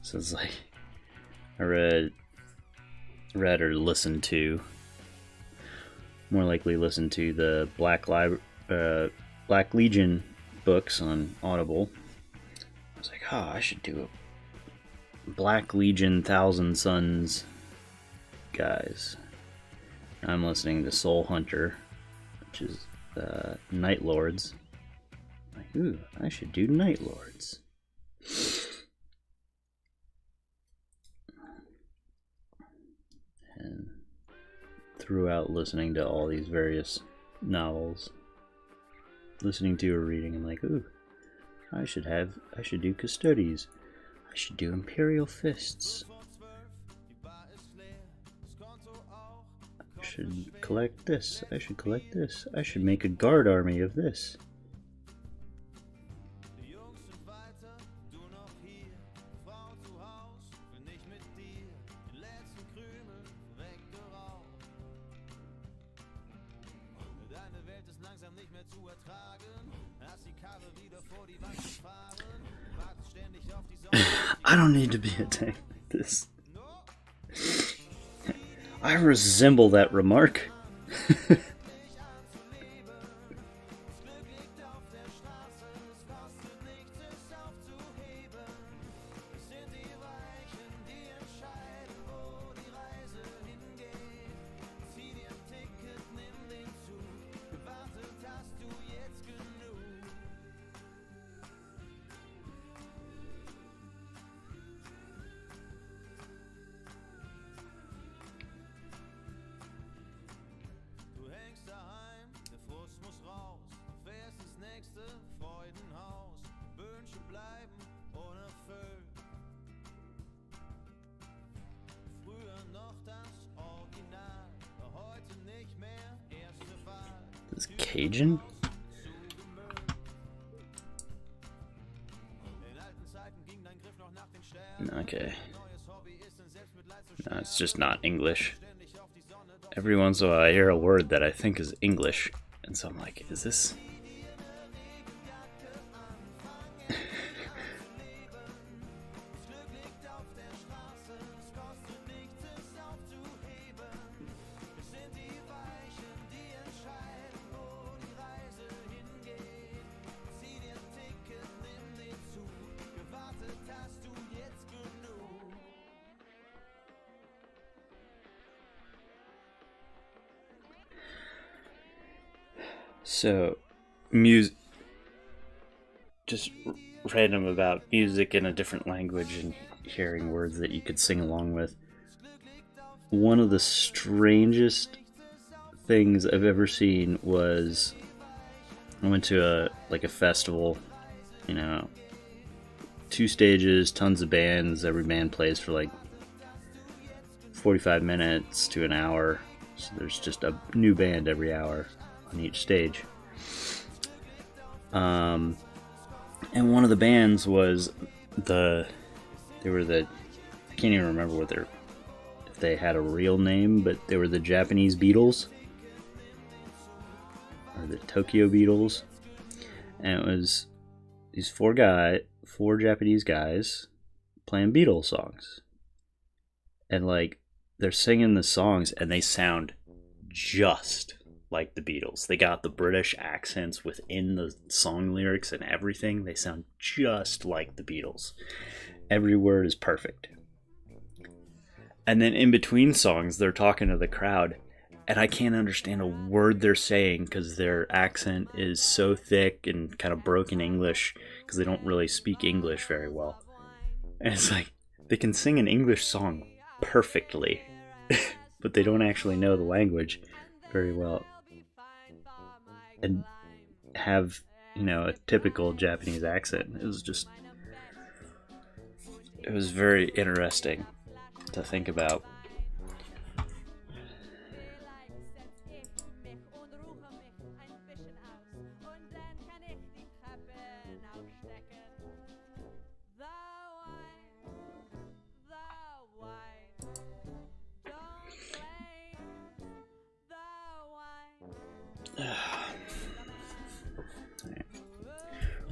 Speaker 1: so it's like I read or listened to, more likely listened to the Black Legion books on Audible. I was like, oh, I should do a Black Legion Thousand Suns guys. I'm listening to Soul Hunter, which is Night Lords. Like, ooh, I should do Night Lords. And throughout listening to all these various novels, listening to or reading, I'm like, ooh, I should do Custodes. I should do Imperial Fists. I should collect this. I should collect this. I should make a guard army of this. I don't need to be a tank like this. I resemble that remark. This is Cajun? Okay. No, it's just not English. Every once in a while I hear a word that I think is English, and so I'm like, is this... So, just random about music in a different language and hearing words that you could sing along with. One of the strangest things I've ever seen was I went to a festival, 2 stages, tons of bands, every band plays for 45 minutes to an hour, so there's just a new band every hour on each stage. And one of the bands was I can't even remember if they had a real name, but they were the Japanese Beatles, or the Tokyo Beatles, and it was these four Japanese guys playing Beatles songs, and they're singing the songs and they sound just like the Beatles. They got the British accents within the song lyrics and everything. They sound just like the Beatles. Every word is perfect. And then in between songs, they're talking to the crowd, and I can't understand a word they're saying because their accent is so thick and kind of broken English because they don't really speak English very well. And it's like, they can sing an English song perfectly, but they don't actually know the language very well. and have, you know, a typical Japanese accent. It was very interesting to think about.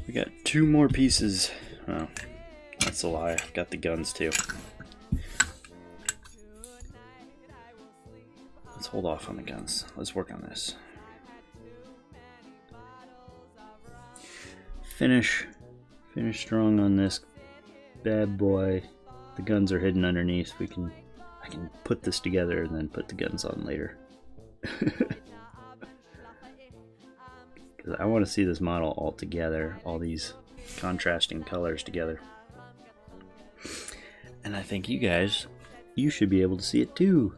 Speaker 1: We got 2 more pieces. Oh, that's a lie. I've got the guns too. Let's hold off on the guns. Let's work on this. Finish strong on this bad boy. The guns are hidden underneath. I can put this together and then put the guns on later. I want to see this model all together, all these contrasting colors together. And I think you should be able to see it too.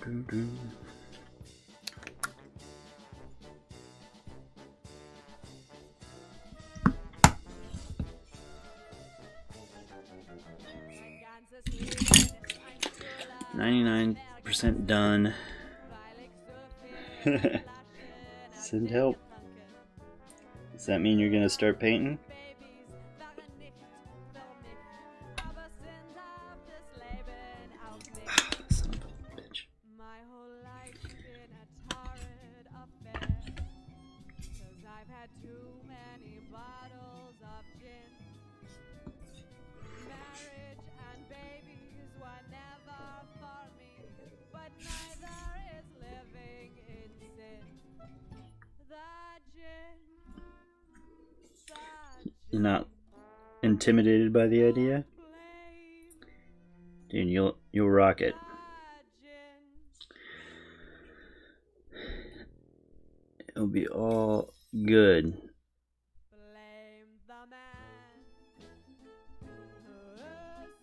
Speaker 1: Doo-doo. 99% done. Send help. Does that mean you're gonna start painting? Son of a bitch.
Speaker 2: My whole life's been a torrid affair, 'cause I've had too many bottles of gin. Marriage and babies were never for me, but neither is living in sin. The gin,
Speaker 1: You're not intimidated by the idea? Dude, you'll rock it. It'll be all good.
Speaker 2: blame the man who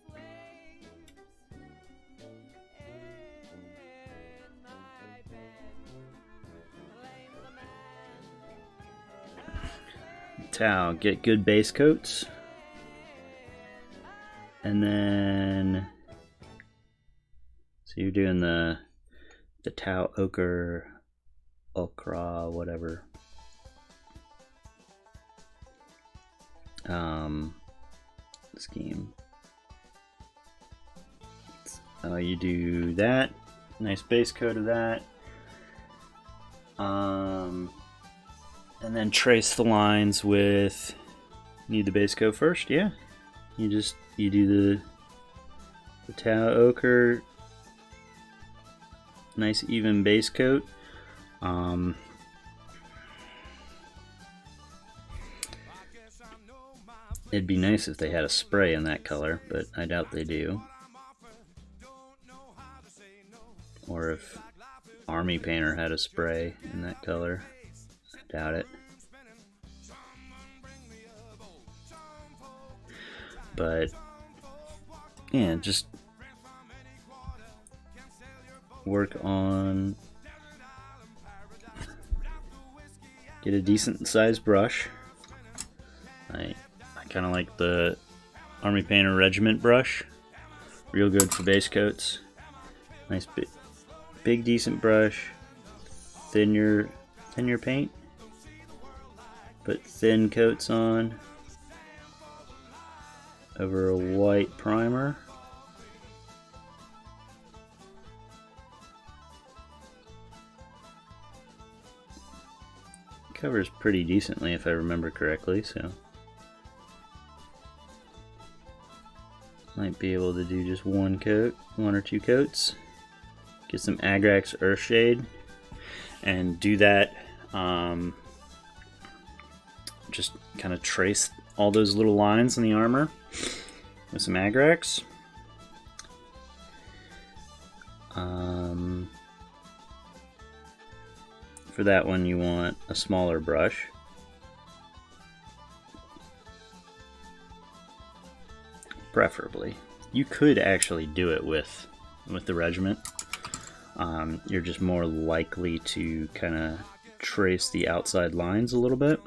Speaker 2: sleeps in my bed. Blame the man who
Speaker 1: Tau, get good base coats. And then, so you're doing the Tau ochre, whatever. Scheme. You do that. Nice base coat of that. And then trace the lines with. Need the base coat first, yeah. You do the Tau ochre, nice even base coat. It'd be nice if they had a spray in that color, but I doubt they do. Or if Army Painter had a spray in that color, I doubt it. But yeah, just work on, get a decent sized brush. I kind of like the Army Painter Regiment brush, real good for base coats. Nice big decent brush. Thin your paint. Put thin coats on over a white primer. Covers pretty decently if I remember correctly, so might be able to do just one or two coats. Get some Agrax Earthshade. and do that. Just kind of trace all those little lines in the armor with some Agrax. For that one, you want a smaller brush. Preferably. You could actually do it with the regiment. You're just more likely to kind of trace the outside lines a little bit.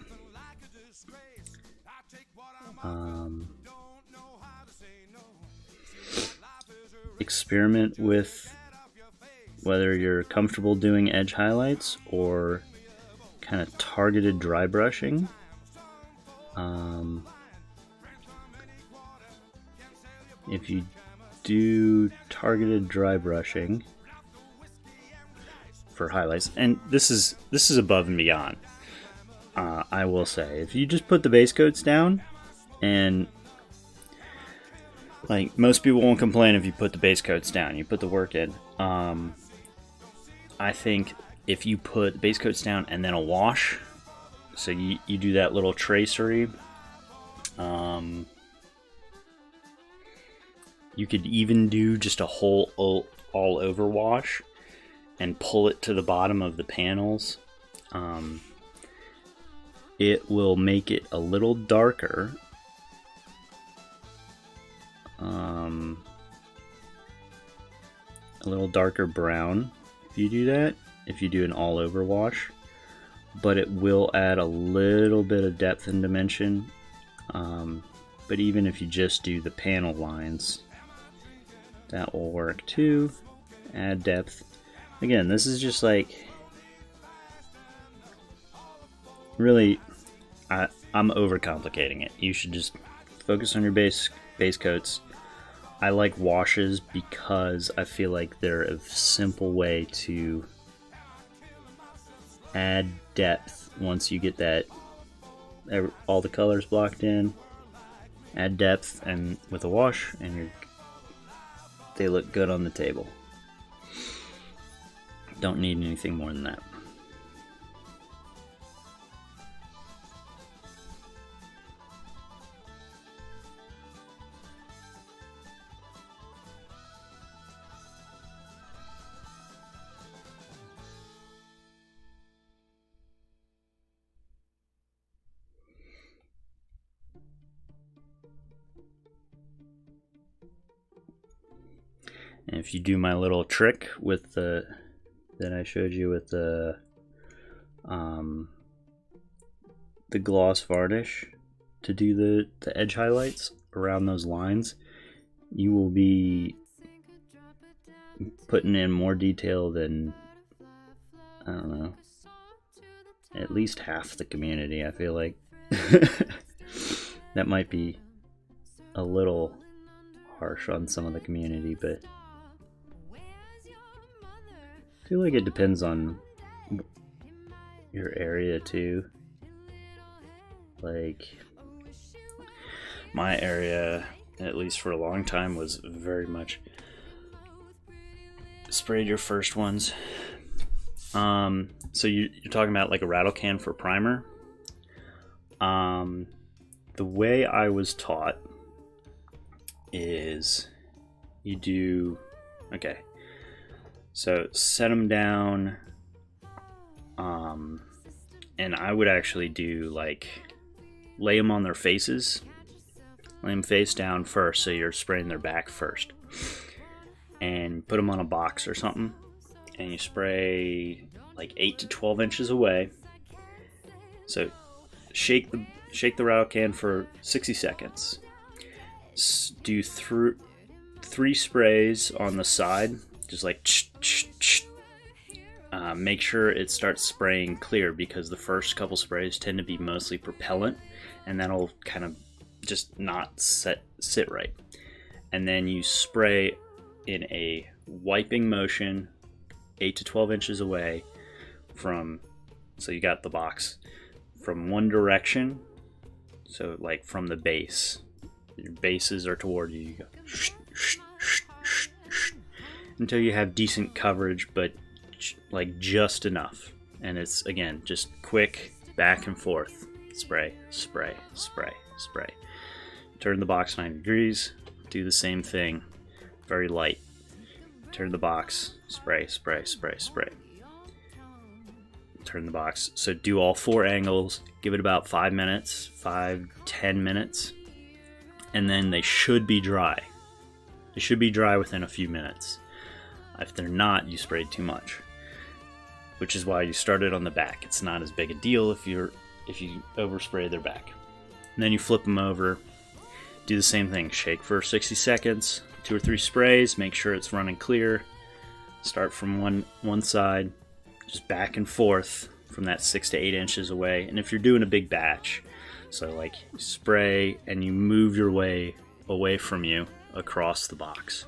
Speaker 1: Experiment with whether you're comfortable doing edge highlights or kind of targeted dry brushing. If you do targeted dry brushing for highlights, and this is above and beyond, I will say, if you just put the base coats down, and like most people won't complain if you put the base coats down, you put the work in. I think if you put the base coats down and then a wash, so you do that little tracery, you could even do just a whole all over wash and pull it to the bottom of the panels. It will make it a little darker. A little darker brown if you do that, if you do an all over wash, but it will add a little bit of depth and dimension. But even if you just do the panel lines, that will work too. Add depth. Again, this is just like, really, I'm overcomplicating it. You should just focus on your base coats. I like washes because I feel like they're a simple way to add depth once you get that all the colors blocked in. Add depth and with a wash, and they look good on the table. Don't need anything more than that. And if you do my little trick with that I showed you with the gloss varnish to do the edge highlights around those lines, you will be putting in more detail than, I don't know, at least half the community, I feel like. That might be a little harsh on some of the community, but I feel like it depends on your area too. Like, my area, at least for a long time, was very much sprayed your first ones. So you're talking about like a rattle can for primer. The way I was taught is you do, okay, so set them down, and I would actually do like lay them on their faces, lay them face down first, so you're spraying their back first, and put them on a box or something, and you spray like 8 to 12 inches away. So shake the rattle can for 60 seconds. Do 3 sprays on the side, just like make sure it starts spraying clear, because the first couple sprays tend to be mostly propellant, and that'll kind of just not sit right. And then you spray in a wiping motion 8 to 12 inches away from, so you got the box from one direction, so like from the base, your bases are toward you, you go until you have decent coverage, but like just enough. And it's, again, just quick back and forth. Spray, spray, spray, spray. Turn the box 90 degrees. Do the same thing. Very light. Turn the box. Spray, spray, spray, spray. Turn the box. So do all 4 angles. Give it about 5 minutes. 5-10 minutes. And then they should be dry. They should be dry within a few minutes. If they're not, you sprayed too much. Which is why you started on the back. It's not as big a deal if you overspray their back. And then you flip them over. Do the same thing. Shake for 60 seconds. 2 or 3 sprays. Make sure it's running clear. Start from one side. Just back and forth from that 6 to 8 inches away. And if you're doing a big batch, so like you spray and you move your way away from you across the box.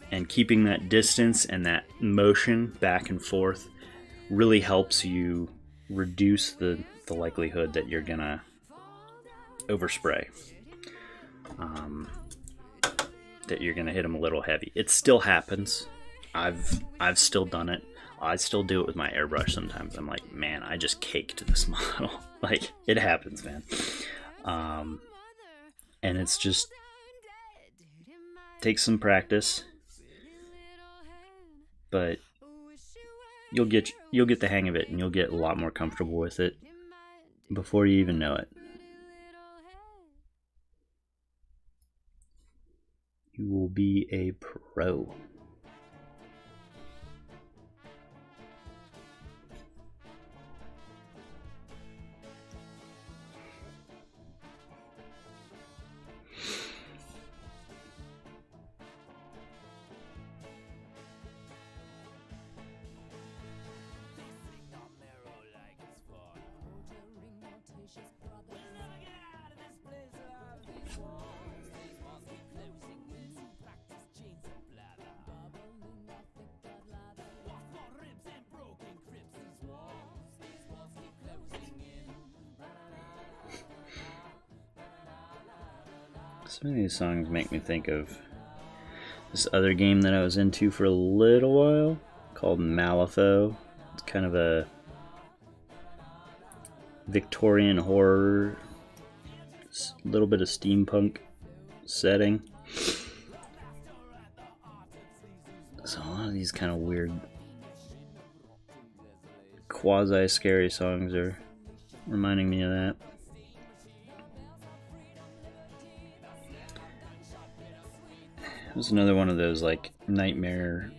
Speaker 1: And keeping that distance and that motion back and forth really helps you reduce the likelihood that you're gonna overspray. That you're gonna hit them a little heavy. It still happens. I've still done it. I still do it with my airbrush sometimes. I'm like, man, I just caked this model. Like, it happens, man. And it's just takes some practice. But you'll get the hang of it, and you'll get a lot more comfortable with it before you even know it. You will be a pro. Some of these songs make me think of this other game that I was into for a little while called Malifaux. It's kind of a Victorian horror, a little bit of steampunk setting. So a lot of these kind of weird quasi-scary songs are reminding me of that. It was another one of those like nightmare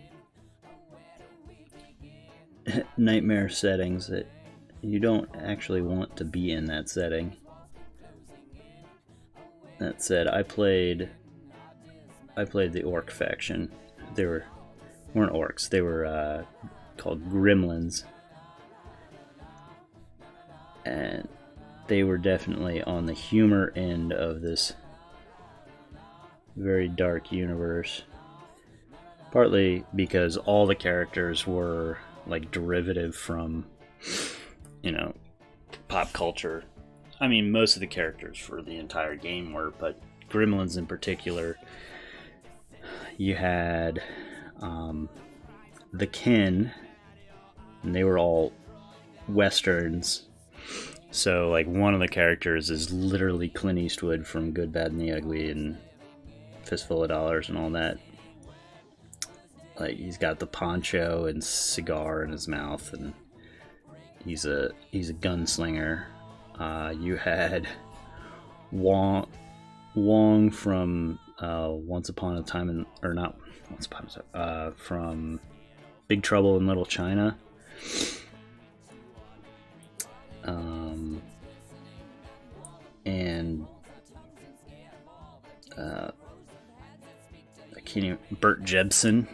Speaker 1: settings that you don't actually want to be in that setting. That said, I played the orc faction. They weren't orcs. They were called gremlins, and they were definitely on the humor end of this very dark universe. Partly because all the characters were like derivative from, pop culture. I mean, most of the characters for the entire game were, but Gremlins in particular, you had the Kin, and they were all westerns. So, like, one of the characters is literally Clint Eastwood from Good, Bad, and the Ugly, and Fistful of Dollars and all that. Like, he's got the poncho and cigar in his mouth, and he's a gunslinger. You had Wong from Once Upon a Time from Big Trouble in Little China. And Bert Jebsen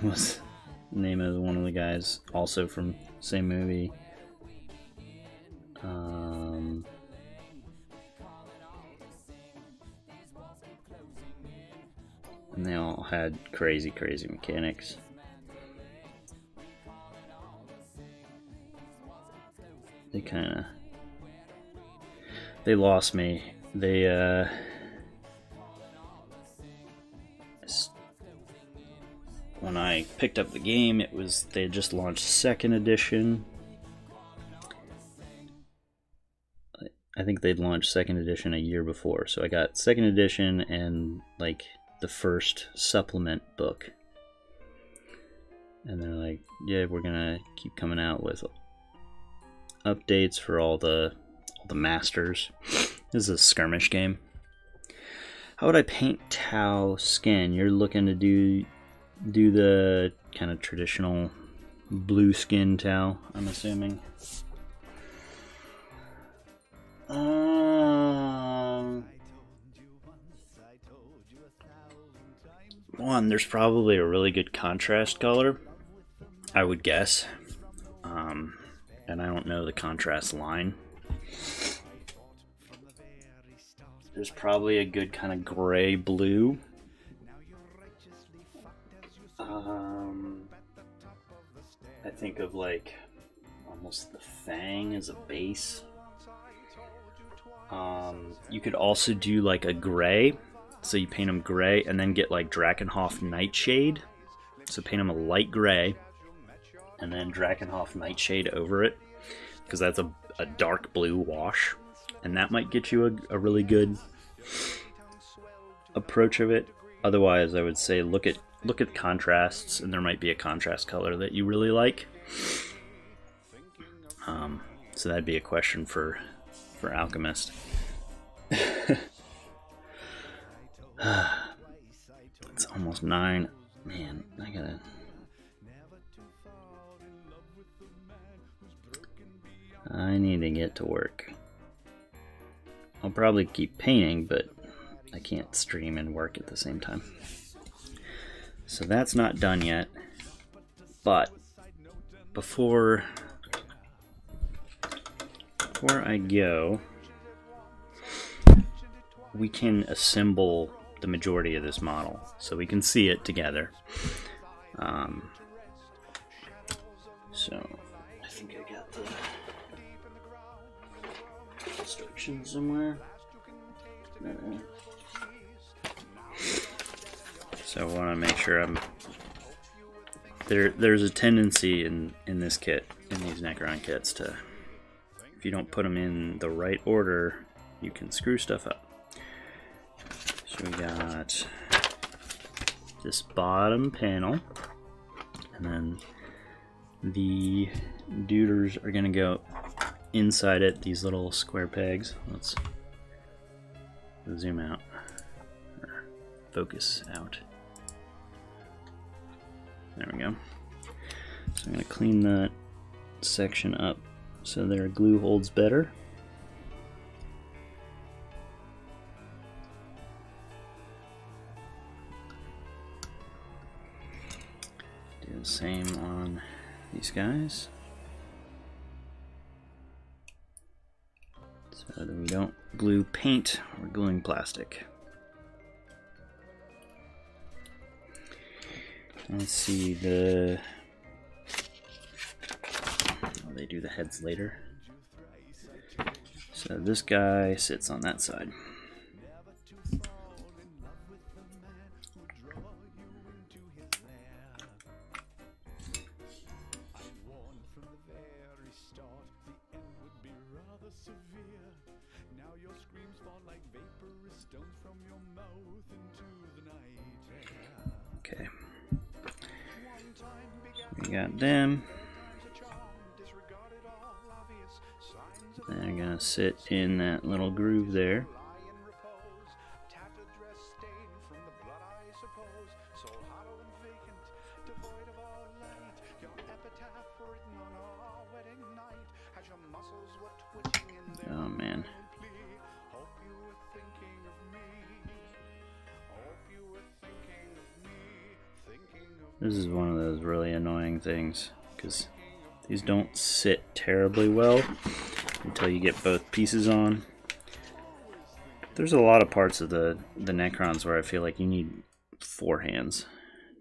Speaker 1: was the name of one of the guys, also from same movie. And they all had crazy mechanics. They lost me. When I picked up the game, they had just launched 2nd edition. I think they'd launched 2nd edition a year before, so I got 2nd edition and like the first supplement book. And they're like, yeah, we're gonna keep coming out with updates for all the masters. This is a skirmish game. How would I paint Tau skin? You're looking to do the kind of traditional blue skin Tau, I'm assuming. One, there's probably a really good contrast color, I would guess. And I don't know the contrast line. There's probably a good kind of gray blue. I think of like almost the Fang as a base. You could also do like a gray, so you paint them gray and then get like Drakenhof Nightshade. So paint them a light gray and then Drakenhof Nightshade over it, because that's a dark blue wash, and that might get you a really good approach of it. Otherwise, I would say look at contrasts, and there might be a contrast color that you really like. So that'd be a question for Alchemist. It's almost 9. Man, I need to get to work. I'll probably keep painting, but I can't stream and work at the same time. So that's not done yet. But before I go, we can assemble the majority of this model so we can see it together. So I think I got the instructions somewhere. So I want to make sure there's a tendency in this kit, in these Necron kits, to, if you don't put them in the right order, you can screw stuff up. So we got this bottom panel, and then the duders are going to go inside it, these little square pegs. Let's zoom out, or focus out. There we go. So I'm going to clean that section up so their glue holds better. Do the same on these guys, so that we don't glue paint, we're gluing plastic. Let's see, they do the heads later. So this guy sits on that side. Okay. We got them. They're gonna sit in that little groove there. Oh man. This is one of those really annoying things, because these don't sit terribly well until you get both pieces on. There's a lot of parts of the Necrons where I feel like you need 4 hands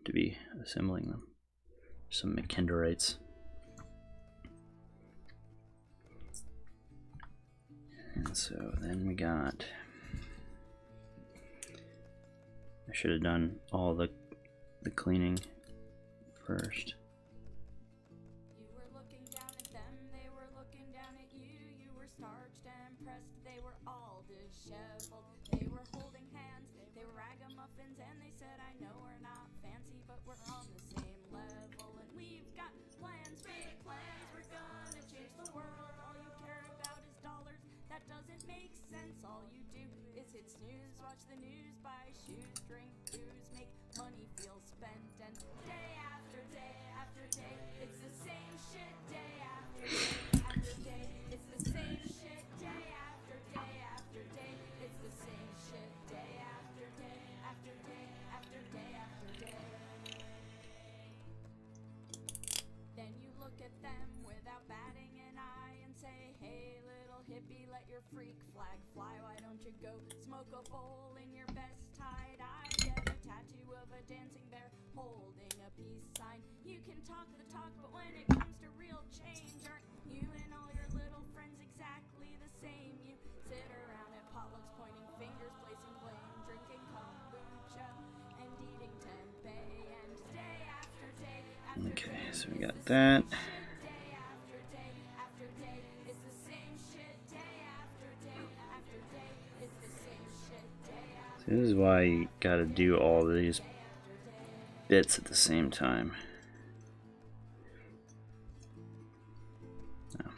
Speaker 1: to be assembling them. Some McKenderites. And so then we got... I should have done all the cleaning first.
Speaker 3: You were looking down at them, they were looking down at you. You were starched and pressed, they were all disheveled. They were holding hands, they were ragamuffins, and they said, I know we're not fancy, but we're on the same level. And we've got plans, big plans, we're gonna change the world. All you care about is dollars, that doesn't make sense. All you do is hit snooze, watch the news, buy shoes, drink booze, make money feel spent. And day after day after day, it's the same shit. Day after day after day, it's the same shit. Day after day after day, it's the same shit. Day after day after day after day after day. Then you look at them without batting an eye and say, hey little hippie, let your freak flag fly. Why don't you go smoke a bowl in your best tie-dye? Get a tattoo of a dancing bear holding a peace sign. You can talk the talk, but when it comes to real change, aren't you and all your little friends exactly the same? You sit around at potlucks pointing fingers, placing blame, drinking kombucha and eating tempeh. And day after day after
Speaker 1: Okay,
Speaker 3: day,
Speaker 1: so we got that.
Speaker 3: day after day after day, it's the same shit. Day after day after day, it's the same shit. Day after
Speaker 1: This is why you gotta do all these bits at the same time. Oh,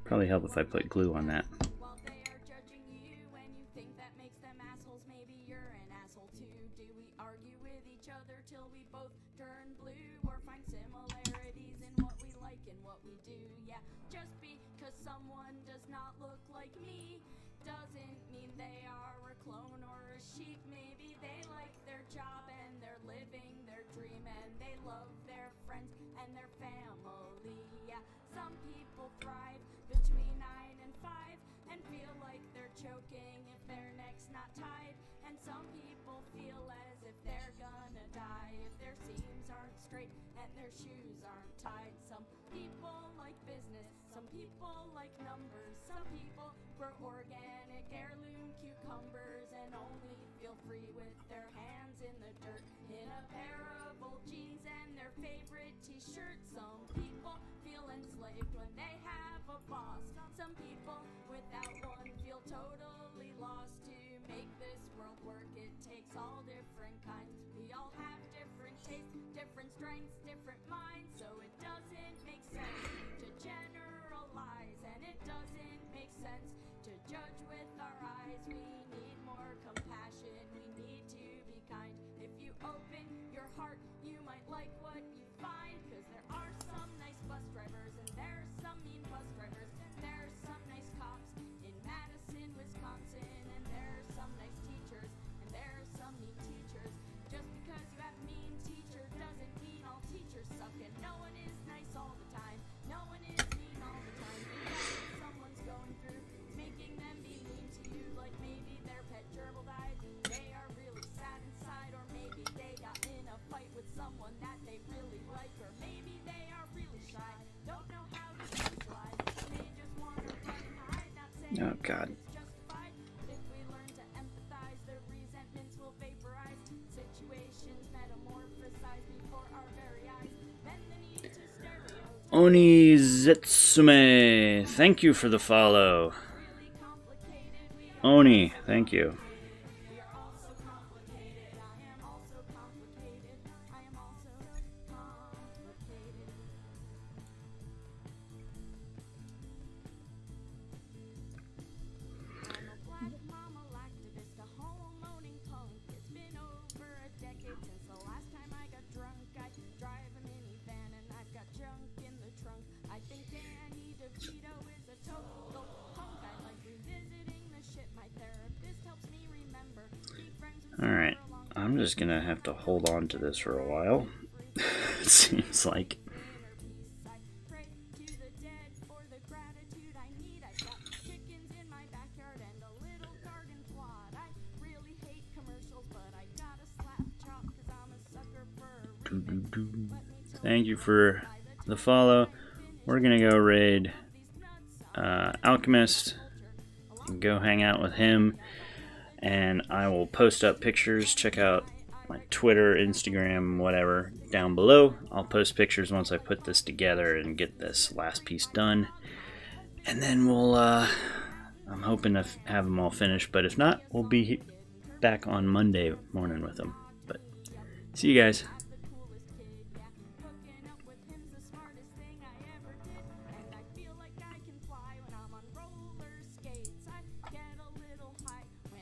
Speaker 1: probably help if I put glue on that.
Speaker 3: while they are judging you and you think that makes them assholes, maybe you're an asshole too. Do we argue with each other till we both turn blue, or find similarities in what we like and what we do? Yeah, just because someone does not look like me doesn't mean they are a clone or a sheep. Maybe they like their job and they're living their dream and they love their friends and their family. Yeah, some people thrive between 9 and 5 and feel like they're choking if their neck's not tied. And some people feel as if they're gonna die if their seams aren't straight and their shoes aren't tied. Some people like business, some people like numbers, some people grow organic heirloom cucumbers and only feel free with their hands in the dirt in a pair of old jeans and their favorite t-shirt. Some people feel enslaved when they have a boss. Some people without one feel totally lost. To make this world work, it takes all different kinds. We all have different tastes, different strengths, different minds. So it doesn't make sense to generalize, and it doesn't make sense to judge with our eyes. We need more compassion, we need to be kind. If you open your heart, you might like what you find. Cause there are some nice bus drivers and there's some mean bus drivers. There's some nice cops in Madison, Wisconsin, and there's some nice teachers and there's some mean teachers. Just because you have mean teacher doesn't mean all teachers suck. And no one is nice all the time, no one is mean all the time. You know what someone's going through, making them be mean to you. Like maybe their pet gerbil died, they are really sad inside. Or maybe they got in a fight with someone that they really like. Or maybe they are really shy, don't know how to socialize. They just want to run and hide, not saying
Speaker 1: Oh God.
Speaker 3: it's justified. But if we learn to empathize, the resentments will vaporize. Situations metamorphosize before our very eyes. Then the need to stereotype
Speaker 1: Oni Zetsume, thank you for the follow.
Speaker 3: really complicated. We
Speaker 1: Oni, thank you.
Speaker 3: are all so complicated. I am also complicated. I am also complicated. I'm a black mama activist, a hormoning punk. It's been over a decade since the last time I got drunk. I drive a minivan and I've got junk in the trunk. I think Danny DeVito is a total punk. I like revisiting the shit. My therapist helps me remember. Be friends with
Speaker 1: Alright, I'm just gonna have to hold on to this for a while. It seems like.
Speaker 3: inner peace. I pray to the dead for the gratitude I need. I've got chickens in my backyard and a little garden plot. I really hate commercials, but I gotta slap chop cause I'm a sucker for a remix. Let me tell
Speaker 1: Thank you for the follow. We're gonna go raid Alchemist, go hang out with him, and I will post up pictures. Check out my Twitter, Instagram, whatever, down below. I'll post pictures once I put this together and get this last piece done. And then we'll, I'm hoping to have them all finished, but if not, we'll be back on Monday morning with them. But see you guys.